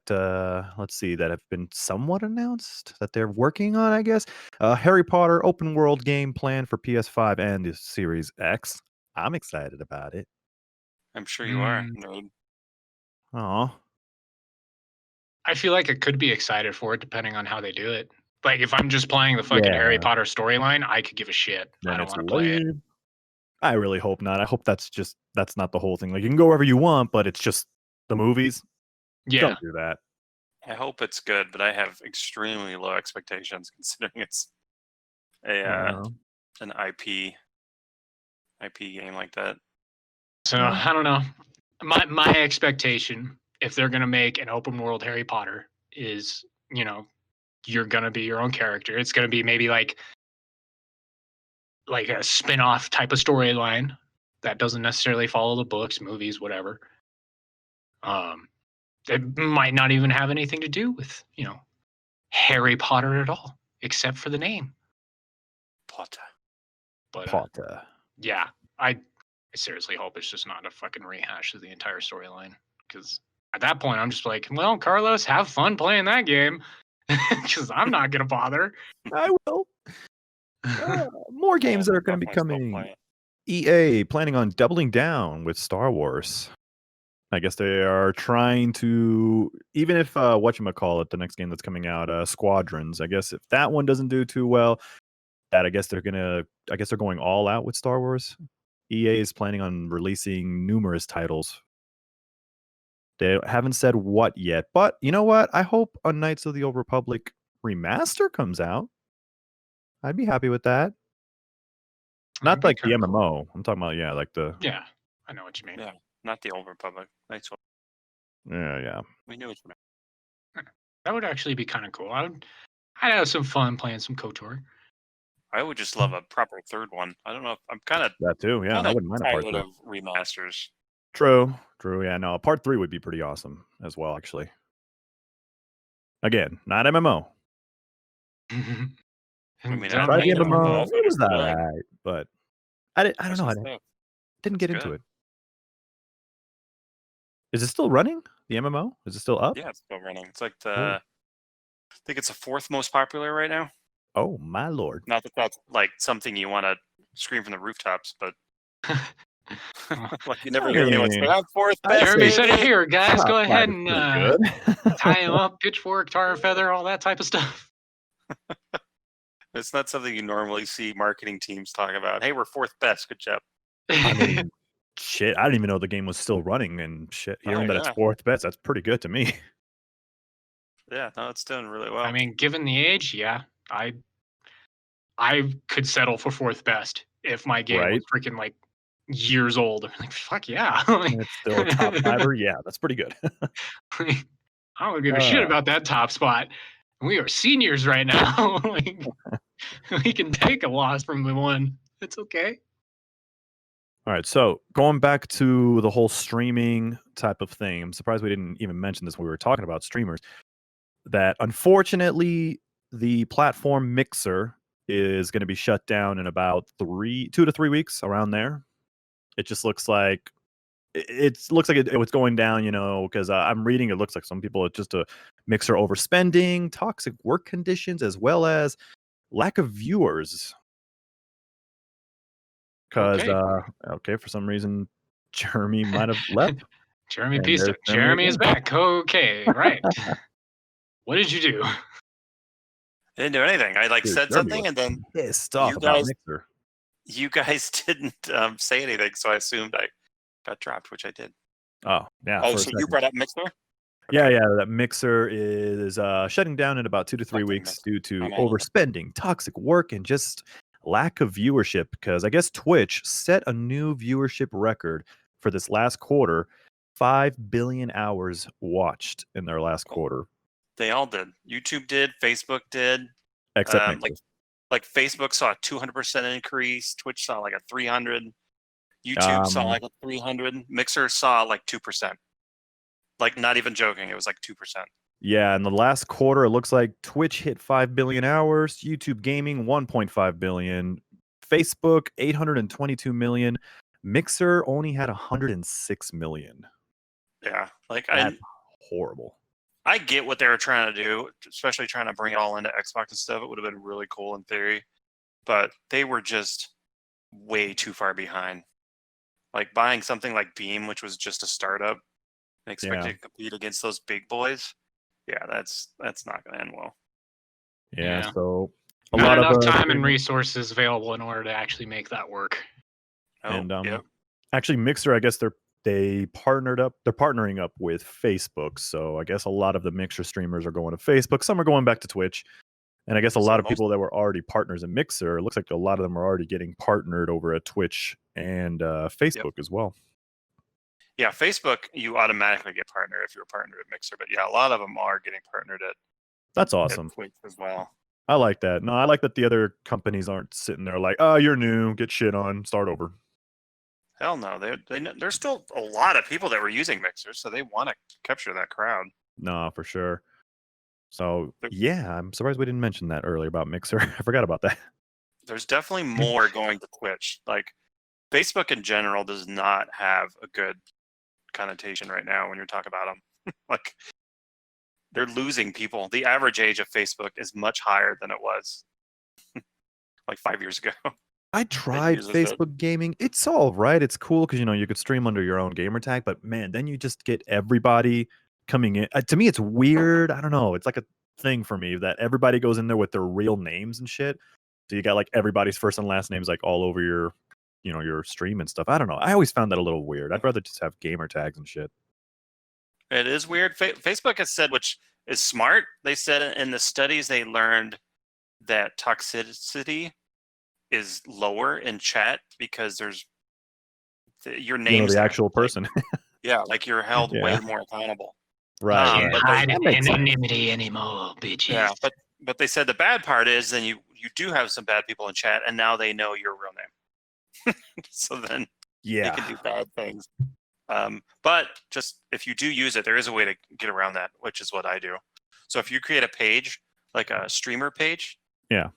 let's see, that have been somewhat announced that they're working on, I guess. Harry Potter open world game planned for PS5 and the Series X. I'm excited about it. I'm sure you are, nerd. Oh, I feel like I could be excited for it depending on how they do it. Like if I'm just playing the fucking Harry Potter storyline, I could give a shit. I don't want to play it. I really hope not. I hope that's not the whole thing. Like you can go wherever you want, but it's just the movies. Yeah. Don't do that. I hope it's good, but I have extremely low expectations considering it's an IP game like that. So I don't know. My expectation, if they're gonna make an open world Harry Potter, is you're gonna be your own character. It's gonna be maybe like a spin-off type of storyline that doesn't necessarily follow the books, movies, whatever. It might not even have anything to do with, Harry Potter at all, except for the name. Potter. But Potter. Yeah, I seriously hope it's just not a fucking rehash of the entire storyline. Because at that point, I'm just like, well, Carlos, have fun playing that game. Because I'm not gonna bother. I will. More games that are going to be coming. EA planning on doubling down with Star Wars. I guess they are trying to, even if whatchamacallit, the next game that's coming out, Squadrons. I guess if that one doesn't do too well, I guess they're going all out with Star Wars. EA is planning on releasing numerous titles. They haven't said what yet, but you know what? I hope a Knights of the Old Republic remaster comes out. I'd be happy with that. Not like the MMO. Cool. I'm talking about like the. Yeah, I know what you mean. Yeah, not the Old Republic. Yeah. We knew what you meant. That would actually be kind of cool. I'd have some fun playing some KOTOR. I would just love a proper third one. I don't know if I'm kind of that too. Yeah, I wouldn't mind a part 3 of remasters. True. Yeah, no, part 3 would be pretty awesome as well. Actually, again, not MMO. I mean, I tried the MMO. It was alright, but I don't know. I didn't get into it. Is it still running? The MMO? Is it still up? Yeah, it's still running. It's like I think it's the 4th most popular right now. Oh my lord! Not that that's like something you want to scream from the rooftops, but like you never hear anyone say, "I'm 4th best." Everybody said it here, guys. Go ahead and tie him up, pitchfork, tar and feather, all that type of stuff. It's not something you normally see marketing teams talk about. Hey, we're 4th best. Good job. I mean, shit, I didn't even know the game was still running, and shit, hearing that it's 4th best, that's pretty good to me. Yeah, no, it's doing really well. I mean, given the age, yeah, I could settle for 4th best if my game was freaking like years old. I'm like, fuck yeah. It's still a top 5er. Yeah, that's pretty good. I don't give a shit about that top spot. We are seniors right now. We can take a loss from the one. It's okay. All right, so going back to the whole streaming type of thing, I'm surprised we didn't even mention this when we were talking about streamers. That unfortunately, the platform Mixer is going to be shut down in about 2 to 3 weeks, around there. It just looks like it looks like it was going down, because I'm reading. It looks like some people, it's just a Mixer overspending, toxic work conditions, as well as lack of viewers. Because Okay. for some reason, Jeremy might have left. Jeremy And pieced there's it. Jeremy Jeremy is again. back. Okay, right. What did you do? I didn't do anything. I Dude, said Jeremy something, was and then pissed off about Mixer. you guys didn't say anything, so I assumed I got dropped, which I did. Oh, yeah. Oh, for a so you second. brought up Mixer? Yeah, that Mixer is shutting down in about 2 to 3 Fucking weeks Mixer. due to I'm out. overspending, toxic work, and just lack of viewership. Because I guess Twitch set a new viewership record for this last quarter. 5 billion hours watched in their last quarter. They all did. YouTube did. Facebook did. Except Mixer. Like Facebook saw a 200% increase. Twitch saw like a 300. YouTube saw like a 300. Mixer saw like 2%. Like, not even joking. It was like 2%. Yeah, in the last quarter, it looks like Twitch hit 5 billion hours, YouTube Gaming 1.5 billion, Facebook 822 million, Mixer only had 106 million. Yeah, like That's horrible. I get what they were trying to do, especially trying to bring it all into Xbox and stuff. It would have been really cool in theory, but they were just way too far behind. Like buying something like Beam, which was just a startup, and expecting to compete against those big boys. Yeah, that's not going to end well. Yeah. So a lot of time and resources available in order to actually make that work. And actually, Mixer, I guess they're partnering up with Facebook. So I guess a lot of the Mixer streamers are going to Facebook. Some are going back to Twitch. And I guess a lot of people that were already partners in Mixer, it looks like a lot of them are already getting partnered over at Twitch and Facebook as well. Yeah, Facebook, you automatically get partnered if you're a partner at Mixer. But yeah, a lot of them are getting partnered at That's awesome. At Twitch as well. I like that. No, I like that the other companies aren't sitting there like, oh, you're new, get shit on, start over. Hell no. There's still a lot of people that were using Mixer, so they want to capture that crowd. No, for sure. So, yeah, I'm surprised we didn't mention that earlier about Mixer. I forgot about that. There's definitely more going to Twitch. Like, Facebook in general does not have a good connotation right now when you're talking about them. Like, they're losing people. The average age of Facebook is much higher than it was like 5 years ago. I tried Facebook gaming. It's all right. It's cool because, you could stream under your own gamer tag. But, man, then you just get everybody coming in. To me, it's weird. I don't know. It's like a thing for me that everybody goes in there with their real names and shit. So you got like everybody's first and last names like all over your, your stream and stuff. I don't know. I always found that a little weird. I'd rather just have gamer tags and shit. It is weird. Facebook has said, which is smart. They said in the studies they learned that toxicity is lower in chat because there's your name, the actual person. Yeah, like you're held way more accountable. Right. Hide anonymity anymore, bitches. Yeah, but they said the bad part is then you do have some bad people in chat, and now they know your real name. So then they can do bad things. But just if you do use it, there is a way to get around that, which is what I do. So if you create a page, like a streamer page,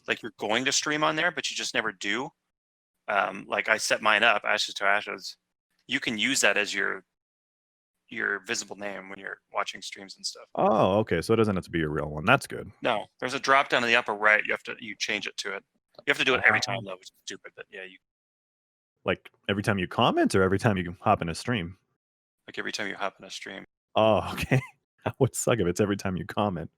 like you're going to stream on there, but you just never do. Like I set mine up, Ashes to Ashes. You can use that as your visible name when you're watching streams and stuff. Oh, okay. So it doesn't have to be your real one. That's good. No, there's a drop down in the upper right. You change it to it. You have to do it every time though, which is stupid. But yeah, like every time you comment or every time you hop in a stream? Like every time you hop in a stream. Oh, okay. That would suck if it's every time you comment.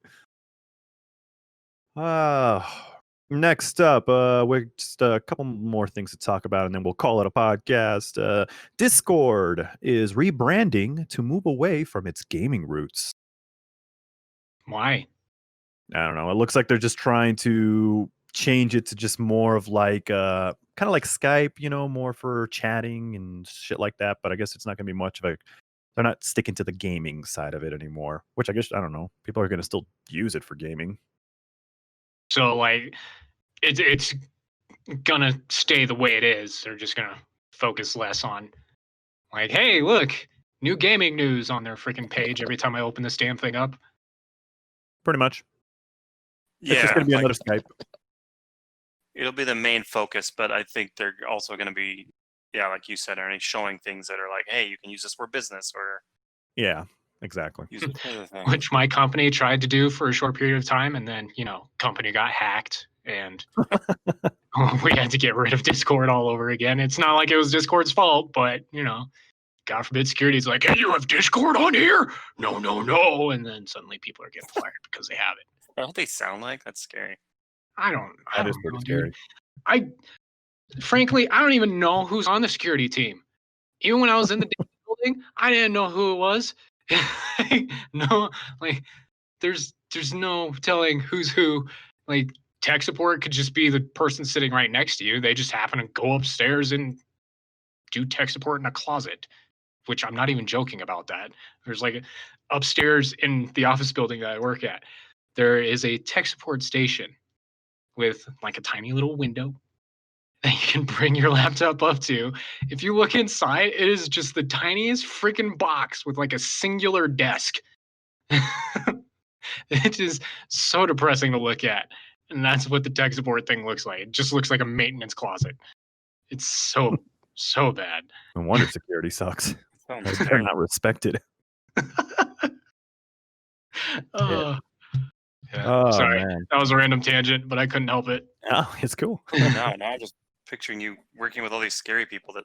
Next up, we're just a couple more things to talk about, and then we'll call it a podcast. Discord is rebranding to move away from its gaming roots. Why? I don't know. It looks like they're just trying to change it to just more of like kind of like Skype, more for chatting and shit like that. But I guess it's not going to be much of a. They're not sticking to the gaming side of it anymore, which I guess I don't know. People are going to still use it for gaming. So like, it's gonna stay the way it is. They're just gonna focus less on like, hey, look, new gaming news on their freaking page every time I open this damn thing up. Pretty much. Yeah, It's just going to be like, another Skype. it'll be the main focus, but I think they're also going to be, yeah, like you said, Ernie, showing things that are like, hey, you can use this for business or Yeah, exactly. use it for other things. Which my company tried to do for a short period of time, and then company got hacked, and we had to get rid of Discord all over again. It's not like it was Discord's fault, but God forbid security's like, hey, you have Discord on here? No, no, no. And then suddenly people are getting fired because they have it. What they sound like? That's scary. I don't That is know, pretty dude. scary. Frankly, I don't even know who's on the security team. Even when I was in the building, I didn't know who it was. No, like there's no telling who's who. Like tech support could just be the person sitting right next to you. They just happen to go upstairs and do tech support in a closet, which I'm not even joking about that. There's like upstairs in the office building that I work at, there is a tech support station with like a tiny little window that you can bring your laptop up to. If you look inside, it is just the tiniest freaking box with like a singular desk. It is so depressing to look at. And that's what the tech support thing looks like. It just looks like a maintenance closet. It's so bad. No wonder security sucks. Sounds They're scary. not respected. Oh, yeah. Oh, Sorry, man. that was a random tangent, but I couldn't help it. Oh, it's cool. No, I'm just picturing you working with all these scary people that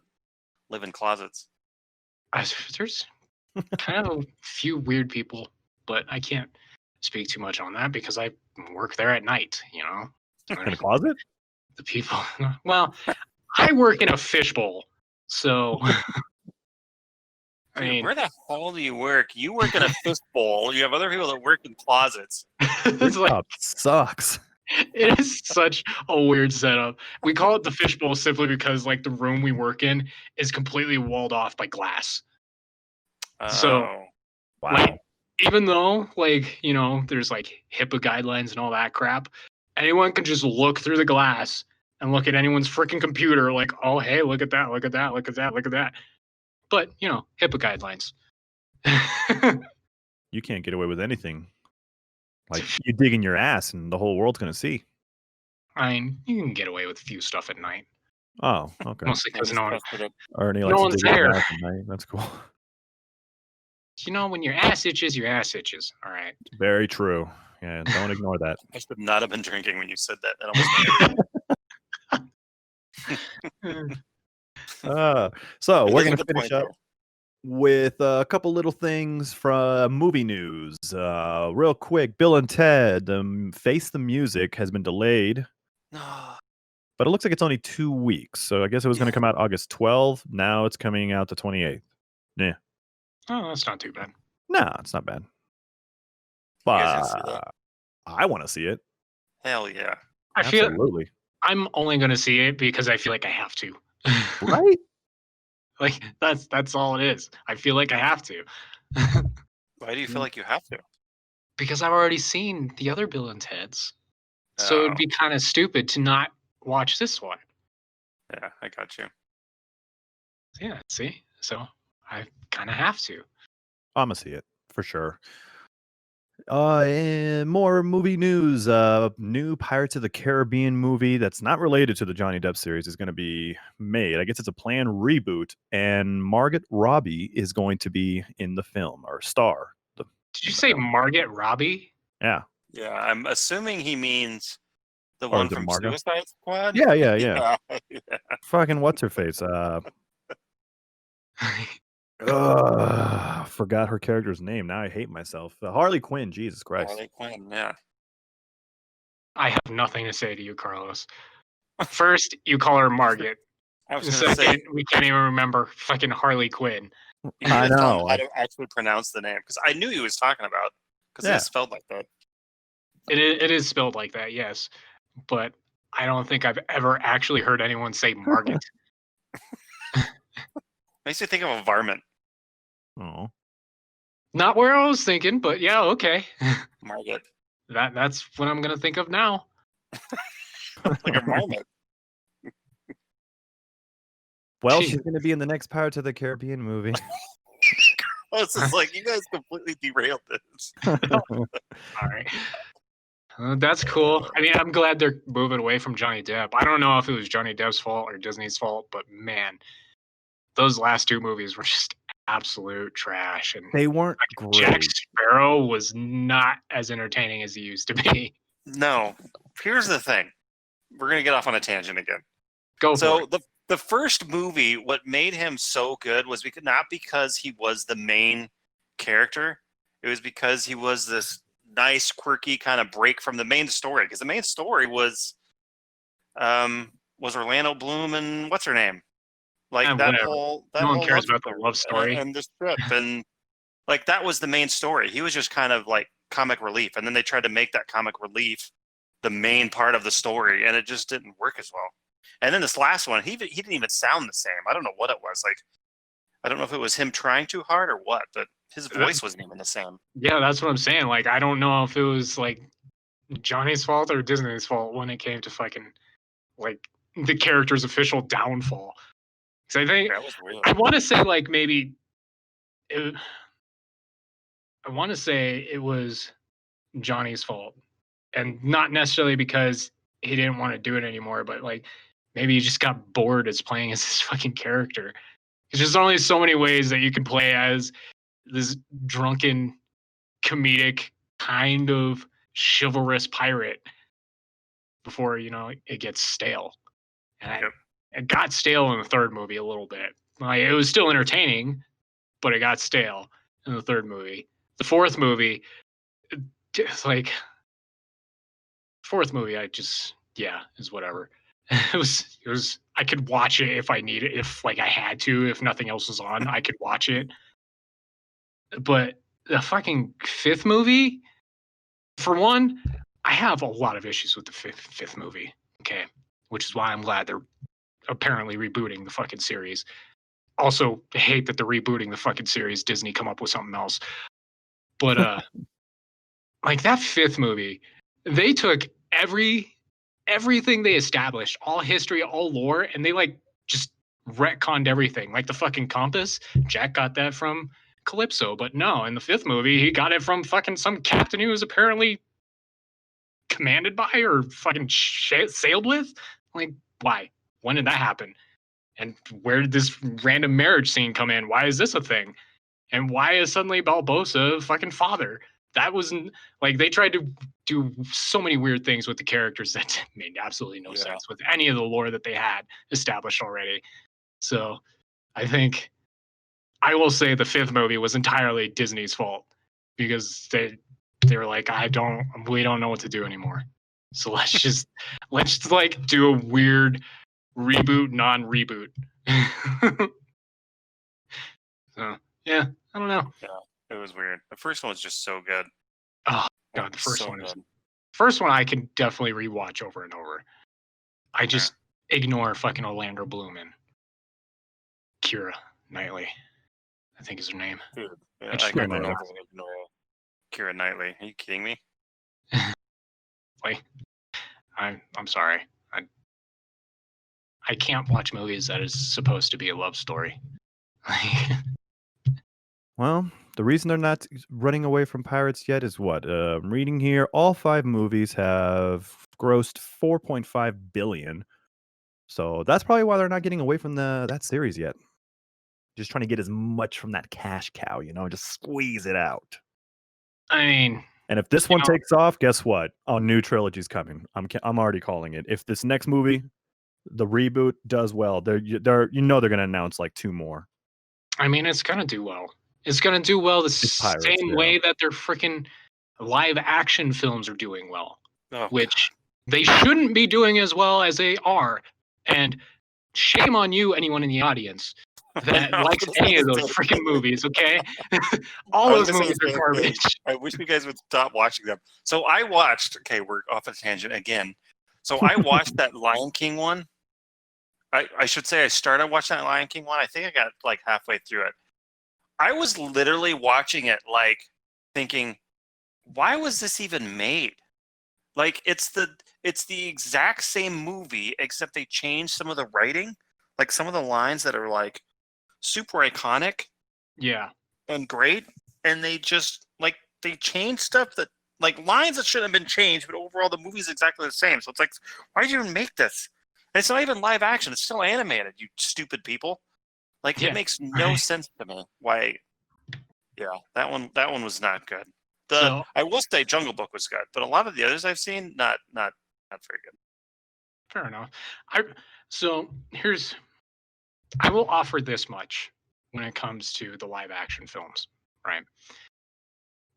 live in closets. There's kind of a few weird people, but I can't speak too much on that because I work there at night, In a closet? The people, well, I work in a fishbowl, so I Dude, mean, where the hell do you work? You work in a fistbowl. You have other people that work in closets. it's like Oh, sucks. it is such a weird setup. We call it the fishbowl simply because like the room we work in is completely walled off by glass. So, Oh. Wow. Like, even though there's like HIPAA guidelines and all that crap, anyone can just look through the glass and look at anyone's freaking computer like, oh hey, look at that, look at that, look at that, look at that. But HIPAA guidelines. You can't get away with anything. Like, you dig in your ass and the whole world's going to see. I mean, you can get away with a few stuff at night. Oh, okay. Mostly because no one, Ernie no likes to one's dig in his there. ass at night. That's cool. when your ass itches, your ass itches. All right. Very true. Yeah, don't ignore that. I should not have been drinking when you said that. That almost So It we're is a going to good finish point, up though. with a couple little things from movie news. Real quick, Bill and Ted, Face the Music has been delayed, No. but it looks like it's only 2 weeks. So I guess it was going to come out August 12th. Now it's coming out the 28th. Yeah. Oh, that's not too bad. No, it's not bad. You guys gonna see But that? I want to see it. Hell yeah. I feel Absolutely. I'm only going to see it because I feel like I have to. Right? Like that's all it is. I feel like I have to. Why do you feel like you have to? Because I've already seen the other Bill and Ted's. So it'd be kind of stupid to not watch this one. Yeah, I got you. Yeah, see? So I kind of have to. I'm gonna see it for sure. And more movie news. New Pirates of the Caribbean movie that's not related to the Johnny Depp series is going to be made. I guess it's a planned reboot, and Margot Robbie is going to be in the film or star. Did you say Margot Robbie? Yeah. Yeah, I'm assuming he means the Or one is it from Margot? Suicide Squad. Yeah. Yeah. Fucking what's her face? Forgot her character's name. Now I hate myself. Harley Quinn. Jesus Christ. Harley Quinn, yeah. I have nothing to say to you, Carlos. First, you call her Margot. I was going to say, Second, we can't even remember fucking Harley Quinn. you I need to tell him know. how to actually pronounce the name because I knew he was talking about because Yeah. it's spelled like that. It is spelled like that, yes. But I don't think I've ever actually heard anyone say Margot. Makes me think of a varmint. Oh. Not where I was thinking, but yeah, okay. Margot. That's what I'm gonna think of now. Like a marmot. Well, she's going to be in the next Pirates of the Caribbean movie. This is like, you guys completely derailed this. All right. That's cool. I mean, I'm glad they're moving away from Johnny Depp. I don't know if it was Johnny Depp's fault or Disney's fault, but man, those last two movies were just absolute trash. And They weren't great. Jack Sparrow was not as entertaining as he used to be. No. Here's the thing. We're going to get off on a tangent again. Go for it. The first movie, what made him so good was not because he was the main character. It was because he was this nice, quirky kind of break from the main story. Because the main story was Orlando Bloom and what's her name? Like no one cares about the love story and this trip, and like that was the main story. He was just kind of like comic relief, and then they tried to make that comic relief the main part of the story, and it just didn't work as well. And then this last one, he didn't even sound the same. I don't know what it was. Like, I don't know if it was him trying too hard or what, but his voice wasn't even the same. Yeah, that's what I'm saying. Like, I don't know if it was like Johnny's fault or Disney's fault when it came to fucking like the character's official downfall. Because I think I want to say like maybe I want to say it was Johnny's fault, and not necessarily because he didn't want to do it anymore, but like maybe he just got bored as playing as this fucking character. There's just only so many ways that you can play as this drunken, comedic, kind of chivalrous pirate before, it gets stale. And it got stale in the third movie a little bit. Like, it was still entertaining, but it got stale in the third movie. The fourth movie, is whatever. It was I could watch it if I need it, if like I had to, if nothing else was on, I could watch it. But the fucking fifth movie, for one, I have a lot of issues with the fifth movie. Okay. Which is why I'm glad they're apparently rebooting the fucking series. Also, I hate that they're rebooting the fucking series. Disney come up with something else. But like that fifth movie, they took everything they established, all history, all lore, and they like just retconned everything. Like the fucking compass, Jack got that from Calypso, but no, in the fifth movie, he got it from fucking some captain he was apparently commanded by or fucking sailed with. Like, why? When did that happen? And where did this random marriage scene come in? Why is this a thing? And why is suddenly Barbossa fucking father? That wasn't like they tried to do so many weird things with the characters that made absolutely no sense with any of the lore that they had established already. So I think I will say the fifth movie was entirely Disney's fault because they were like, we don't know what to do anymore. So let's just like do a weird reboot, non-reboot. So yeah, I don't know. Yeah, it was weird. The first one was just so good. Oh god, the first one I can definitely rewatch over and over. I just ignore fucking Orlando Bloom and Keira Knightley, I think is her name. Dude, yeah, I can ignore Keira Knightley. Are you kidding me? Like, I'm sorry. I can't watch movies that is supposed to be a love story. Well, the reason they're not running away from pirates yet is what? I'm reading here. All 5 movies have grossed $4.5 billion. So that's probably why they're not getting away from that series yet. Just trying to get as much from that cash cow, just squeeze it out. I mean, and if this one takes off, guess what? A new trilogy's coming. I'm already calling it. If this next movie, the reboot, does well, they're going to announce like 2 more. I mean, it's gonna do well. It's gonna do well the same way that their freaking live action films are doing well, which they shouldn't be doing as well as they are. And shame on you, anyone in the audience that likes any of those freaking movies, okay? All those movies are garbage. I wish you guys would stop watching them. So I watched, we're off a tangent again. So I watched that Lion King one. I should say I started watching that Lion King one. I think I got like halfway through it. I was literally watching it like thinking, why was this even made? Like it's the exact same movie except they changed some of the writing. like some of the lines that are like super iconic Yeah. and great, and they just like they change stuff that like lines that shouldn't have been changed, but overall the movie's exactly the same. So it's like, why did you even make this? And it's not even live action; it's still animated. You stupid people! Like Yeah. it makes no sense to me. Why? Yeah, that one was not good. So I will say Jungle Book was good, but a lot of the others I've seen not very good. fair enough. So I will offer this much when it comes to the live action films, right?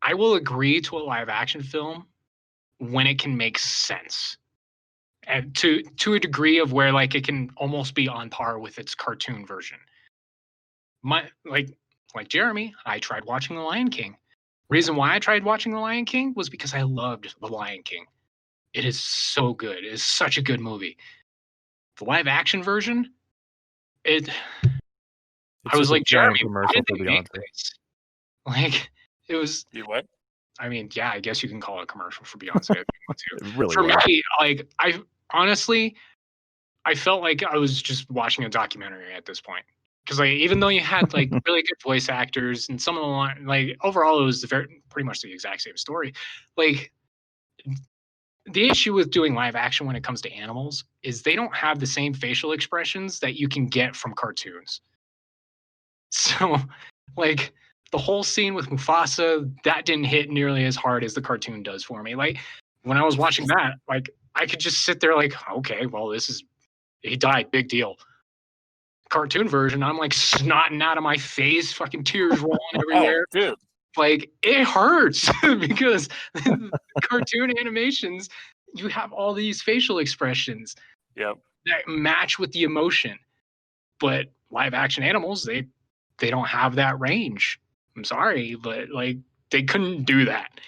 I will agree to a live action film when it can make sense. And to a degree of where like it can almost be on par with its cartoon version. My like Jeremy, I tried watching The Lion King. Reason why I tried watching The Lion King was because I loved The Lion King. It is so good. It is such a good movie. The live action version, I was just a like, giant Jeremy, why commercial did for they make Beyonce. this? Like, it was. You what? I mean, yeah, I guess you can call it a commercial for Beyonce if you want to. It really For was. me, like, I honestly, I felt like I was just watching a documentary at this point. Because like, even though you had like really good voice actors and some of the line, like overall, it was pretty much the exact same story. Like, the issue with doing live action when it comes to animals is they don't have the same facial expressions that you can get from cartoons. So, like, the whole scene with Mufasa, that didn't hit nearly as hard as the cartoon does for me. Like, when I was watching that, like, I could just sit there like, okay, well, he died, big deal. Cartoon version, I'm like snotting out of my face, fucking tears rolling everywhere. Dude. Like, it hurts because cartoon animations, you have all these facial expressions Yep. that match with the emotion. But live action animals, they don't have that range. I'm sorry, but like they couldn't do that.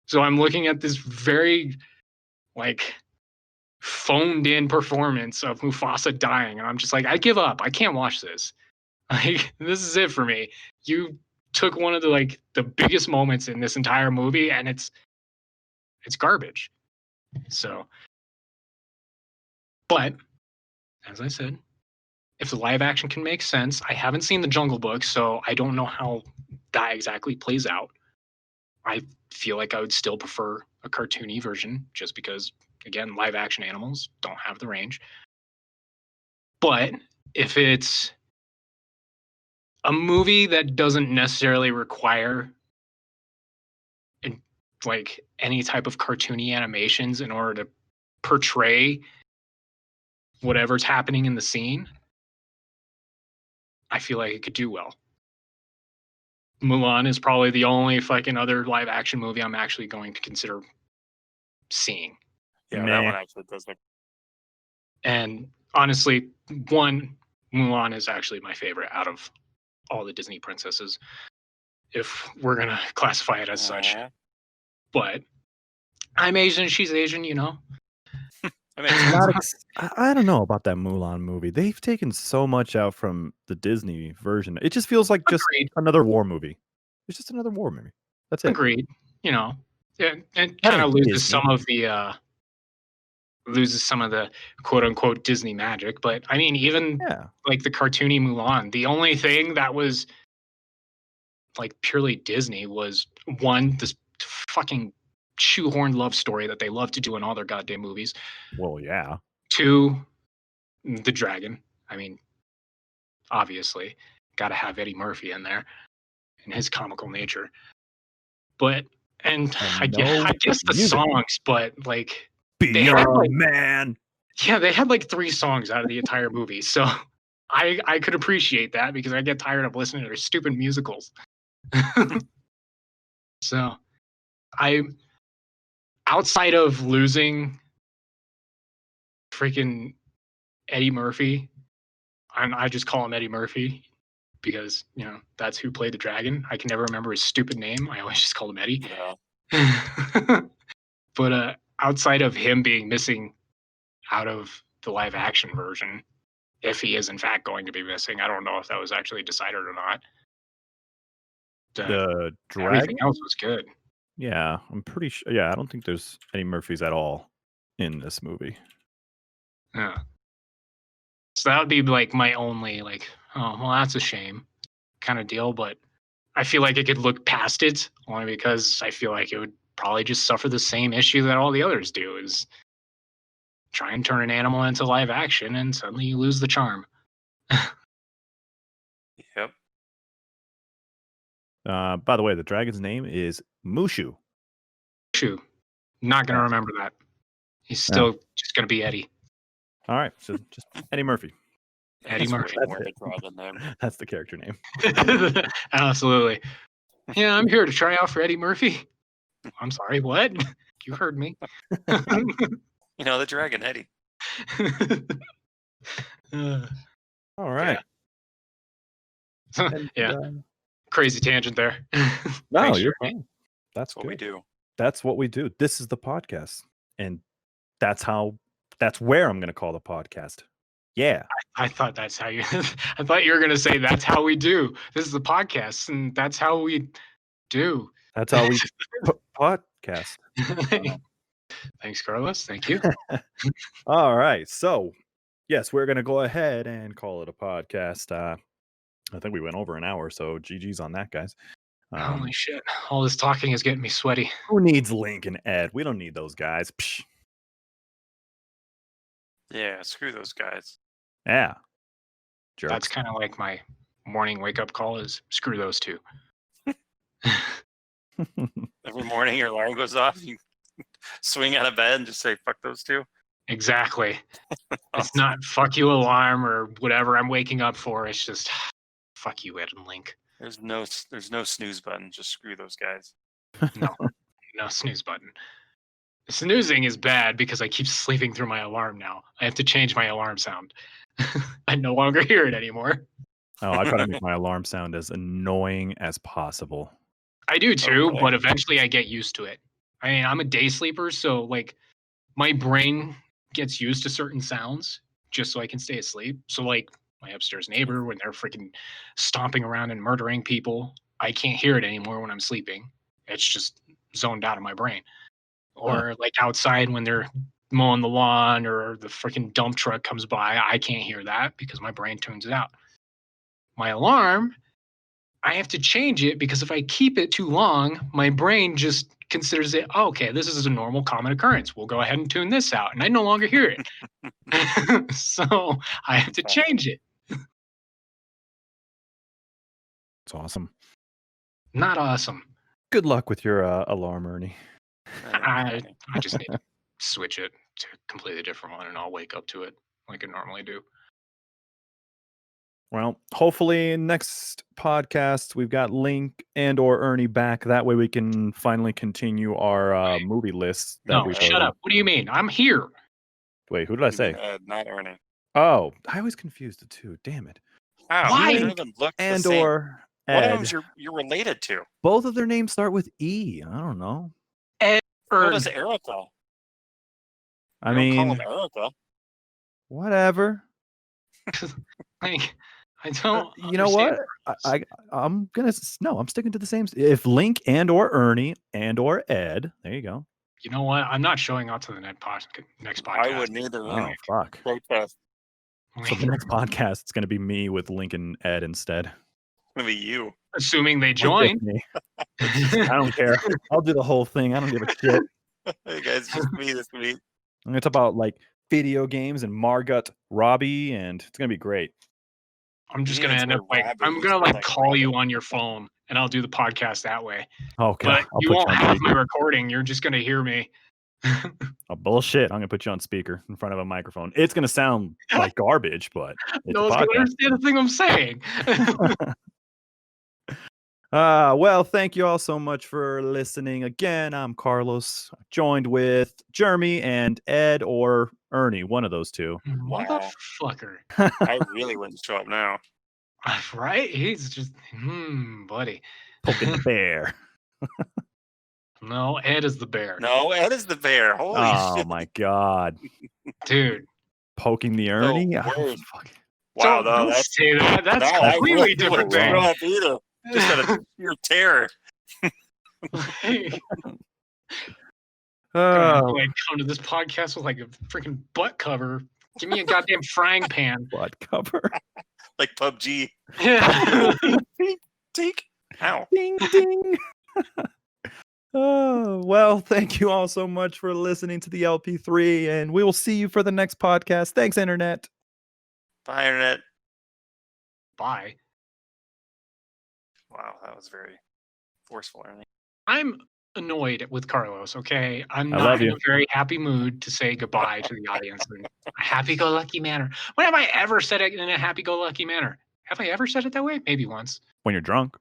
So I'm looking at this very like phoned in performance of Mufasa dying, and I'm just like, I give up. I can't watch this. Like, this is it for me. You took one of the biggest moments in this entire movie, and it's garbage. So, but as I said, if the live action can make sense, I haven't seen the Jungle Book, so I don't know how that exactly plays out. I feel like I would still prefer a cartoony version, just because, again, live action animals don't have the range. But if it's a movie that doesn't necessarily require like any type of cartoony animations in order to portray whatever's happening in the scene, I feel like it could do well. Mulan is probably the only fucking other live action movie I'm actually going to consider seeing. Yeah, Meh. that one actually does look. And honestly, Mulan is actually my favorite out of all the Disney princesses, if we're gonna classify it as such. Aw. But I'm Asian, she's Asian, you know. I mean, I don't know about that Mulan movie. They've taken so much out from the Disney version. It just feels like just Agreed. another war movie. It's just another war movie. That's it. Agreed. You know, it That kind of ain't loses Disney. some of the quote unquote Disney magic. But I mean, even Yeah. like the cartoony Mulan, the only thing that was like purely Disney was one, this fucking shoehorned love story that they love to do in all their goddamn movies. Well, yeah. Two, the dragon. I mean, obviously, got to have Eddie Murphy in there and his comical nature. But I guess the music. songs, but like Be had, a like- man. yeah, they had like 3 songs out of the entire movie. So I could appreciate that because I get tired of listening to their stupid musicals. So outside of losing freaking Eddie Murphy, I just call him Eddie Murphy because, you know, that's who played the dragon. I can never remember his stupid name. I always just called him Eddie. yeah. But outside of him being missing out of the live action version, if he is in fact going to be missing, I don't know if that was actually decided or not. The Everything dragon? else was good. Yeah, I'm pretty sure. Yeah, I don't think there's any Murphys at all in this movie. Yeah. So that would be like my only like, oh well, that's a shame kind of deal. But I feel like I could look past it only because I feel like it would probably just suffer the same issue that all the others do, is try and turn an animal into live action and suddenly you lose the charm. Yep. By the way, the dragon's name is Mushu. Shoot, not gonna Yeah. remember that. He's still just gonna be Eddie. All right, so just Eddie Murphy. Eddie That's Murphy. way more of a dragon name. That's the character name. Absolutely. Yeah, I'm here to try out for Eddie Murphy. I'm sorry, what? You heard me. You know, the dragon Eddie. All right. And, Yeah. Crazy tangent there. No, Thanks, you're Jeremy. fine. That's That's what we good. do. That's what we do. This is the podcast, and that's where I'm going to call the podcast. Yeah. I thought that's how you. I thought you were gonna say that's how we do. This is the podcast, and that's how we do. That's how we podcast. Thanks, Carlos. Thank you. All right. So, yes, we're going to go ahead and call it a podcast. I think we went over an hour, so GG's on that, guys. Holy shit! All this talking is getting me sweaty. Who needs Link and Ed? We don't need those guys. Psh. Yeah, screw those guys. Yeah. Jerks. That's kind of like my morning wake up call is screw those two. Every morning your alarm goes off, you swing out of bed and just say, fuck those two. Exactly. It's not fuck you alarm or whatever I'm waking up for. It's just fuck you, Ed and Link. There's no snooze button. Just screw those guys. No snooze button. Snoozing is bad because I keep sleeping through my alarm now. I have to change my alarm sound. I no longer hear it anymore. Oh, I try to make my alarm sound as annoying as possible. I do too, Okay. but eventually I get used to it. I mean, I'm a day sleeper, so like my brain gets used to certain sounds just so I can stay asleep. So like my upstairs neighbor, when they're freaking stomping around and murdering people, I can't hear it anymore when I'm sleeping. It's just zoned out of my brain. Or like outside when they're mowing the lawn or the freaking dump truck comes by, I can't hear that because my brain tunes it out. My alarm, I have to change it because if I keep it too long, my brain just considers it, oh, okay, this is a normal common occurrence. We'll go ahead and tune this out. And I no longer hear it. So I have to change it. It's awesome. Not awesome. Good luck with your alarm, Ernie. I just need to switch it to a completely different one and I'll wake up to it like I normally do. Well, hopefully next podcast we've got Link and or Ernie back. That way we can finally continue our movie list. No, shut up. What do you mean? I'm here. Wait, who did I say? Not Ernie. Oh, I always confused the two. Damn it. Wow, Why? neither of them look the And same. or One of Ed. them you're related to. Both of their names start with E. I don't know. What is Erica? I You don't mean, call him Erica. whatever. Like, I don't. You know what? I'm sticking to the same. If Link and or Ernie and or Ed, there you go. You know what? I'm not showing up to the next podcast. I wouldn't either. Oh fuck! Protest. So the next podcast, it's gonna be me with Link and Ed instead. Maybe you. Assuming they join. Me. I don't care. I'll do the whole thing. I don't give a shit. Hey guys, just me this week. I'm gonna talk about like video games and Margot Robbie, and it's gonna be great. I'm just Yeah, gonna it's end up where like Robbie I'm used gonna to like like call Robbie. you on your phone and I'll do the podcast that way. Oh god, But I'll you put won't you on have my speaker. recording. You're just gonna hear me. Oh, bullshit! I'm gonna put you on speaker in front of a microphone. It's gonna sound like garbage, but it's No a one's gonna podcast. understand the thing I'm saying. Well, thank you all so much for listening. Again, I'm Carlos, joined with Jeremy and Ed or Ernie, one of those two. Wow. Motherfucker. I really wouldn't show up now. Right? He's just buddy. Poking the bear. No, Ed is the bear. No, Ed is the bear. Holy Oh shit. my god. Dude. Poking the Ernie? No Oh, word. fuck. Wow, don't that's say that. That's no, I completely really different wouldn't show thing. up either. Just out of pure terror. Oh, Like come to this podcast with like a freaking butt cover Give me a goddamn frying pan. Quad cover. Like PUBG. Take. Ow. Ding ding. Oh, well, thank you all so much for listening to the LP3, and we will see you for the next podcast. Thanks, Internet. Bye, Internet. Bye. Wow, that was very forceful, Ernie. I'm annoyed with Carlos, okay? I'm I not love in you. a very happy mood to say goodbye to the audience in a happy-go-lucky manner. When have I ever said it in a happy-go-lucky manner? Have I ever said it that way? Maybe once. When you're drunk.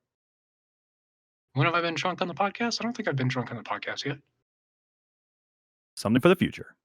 When have I been drunk on the podcast? I don't think I've been drunk on the podcast yet. Something for the future.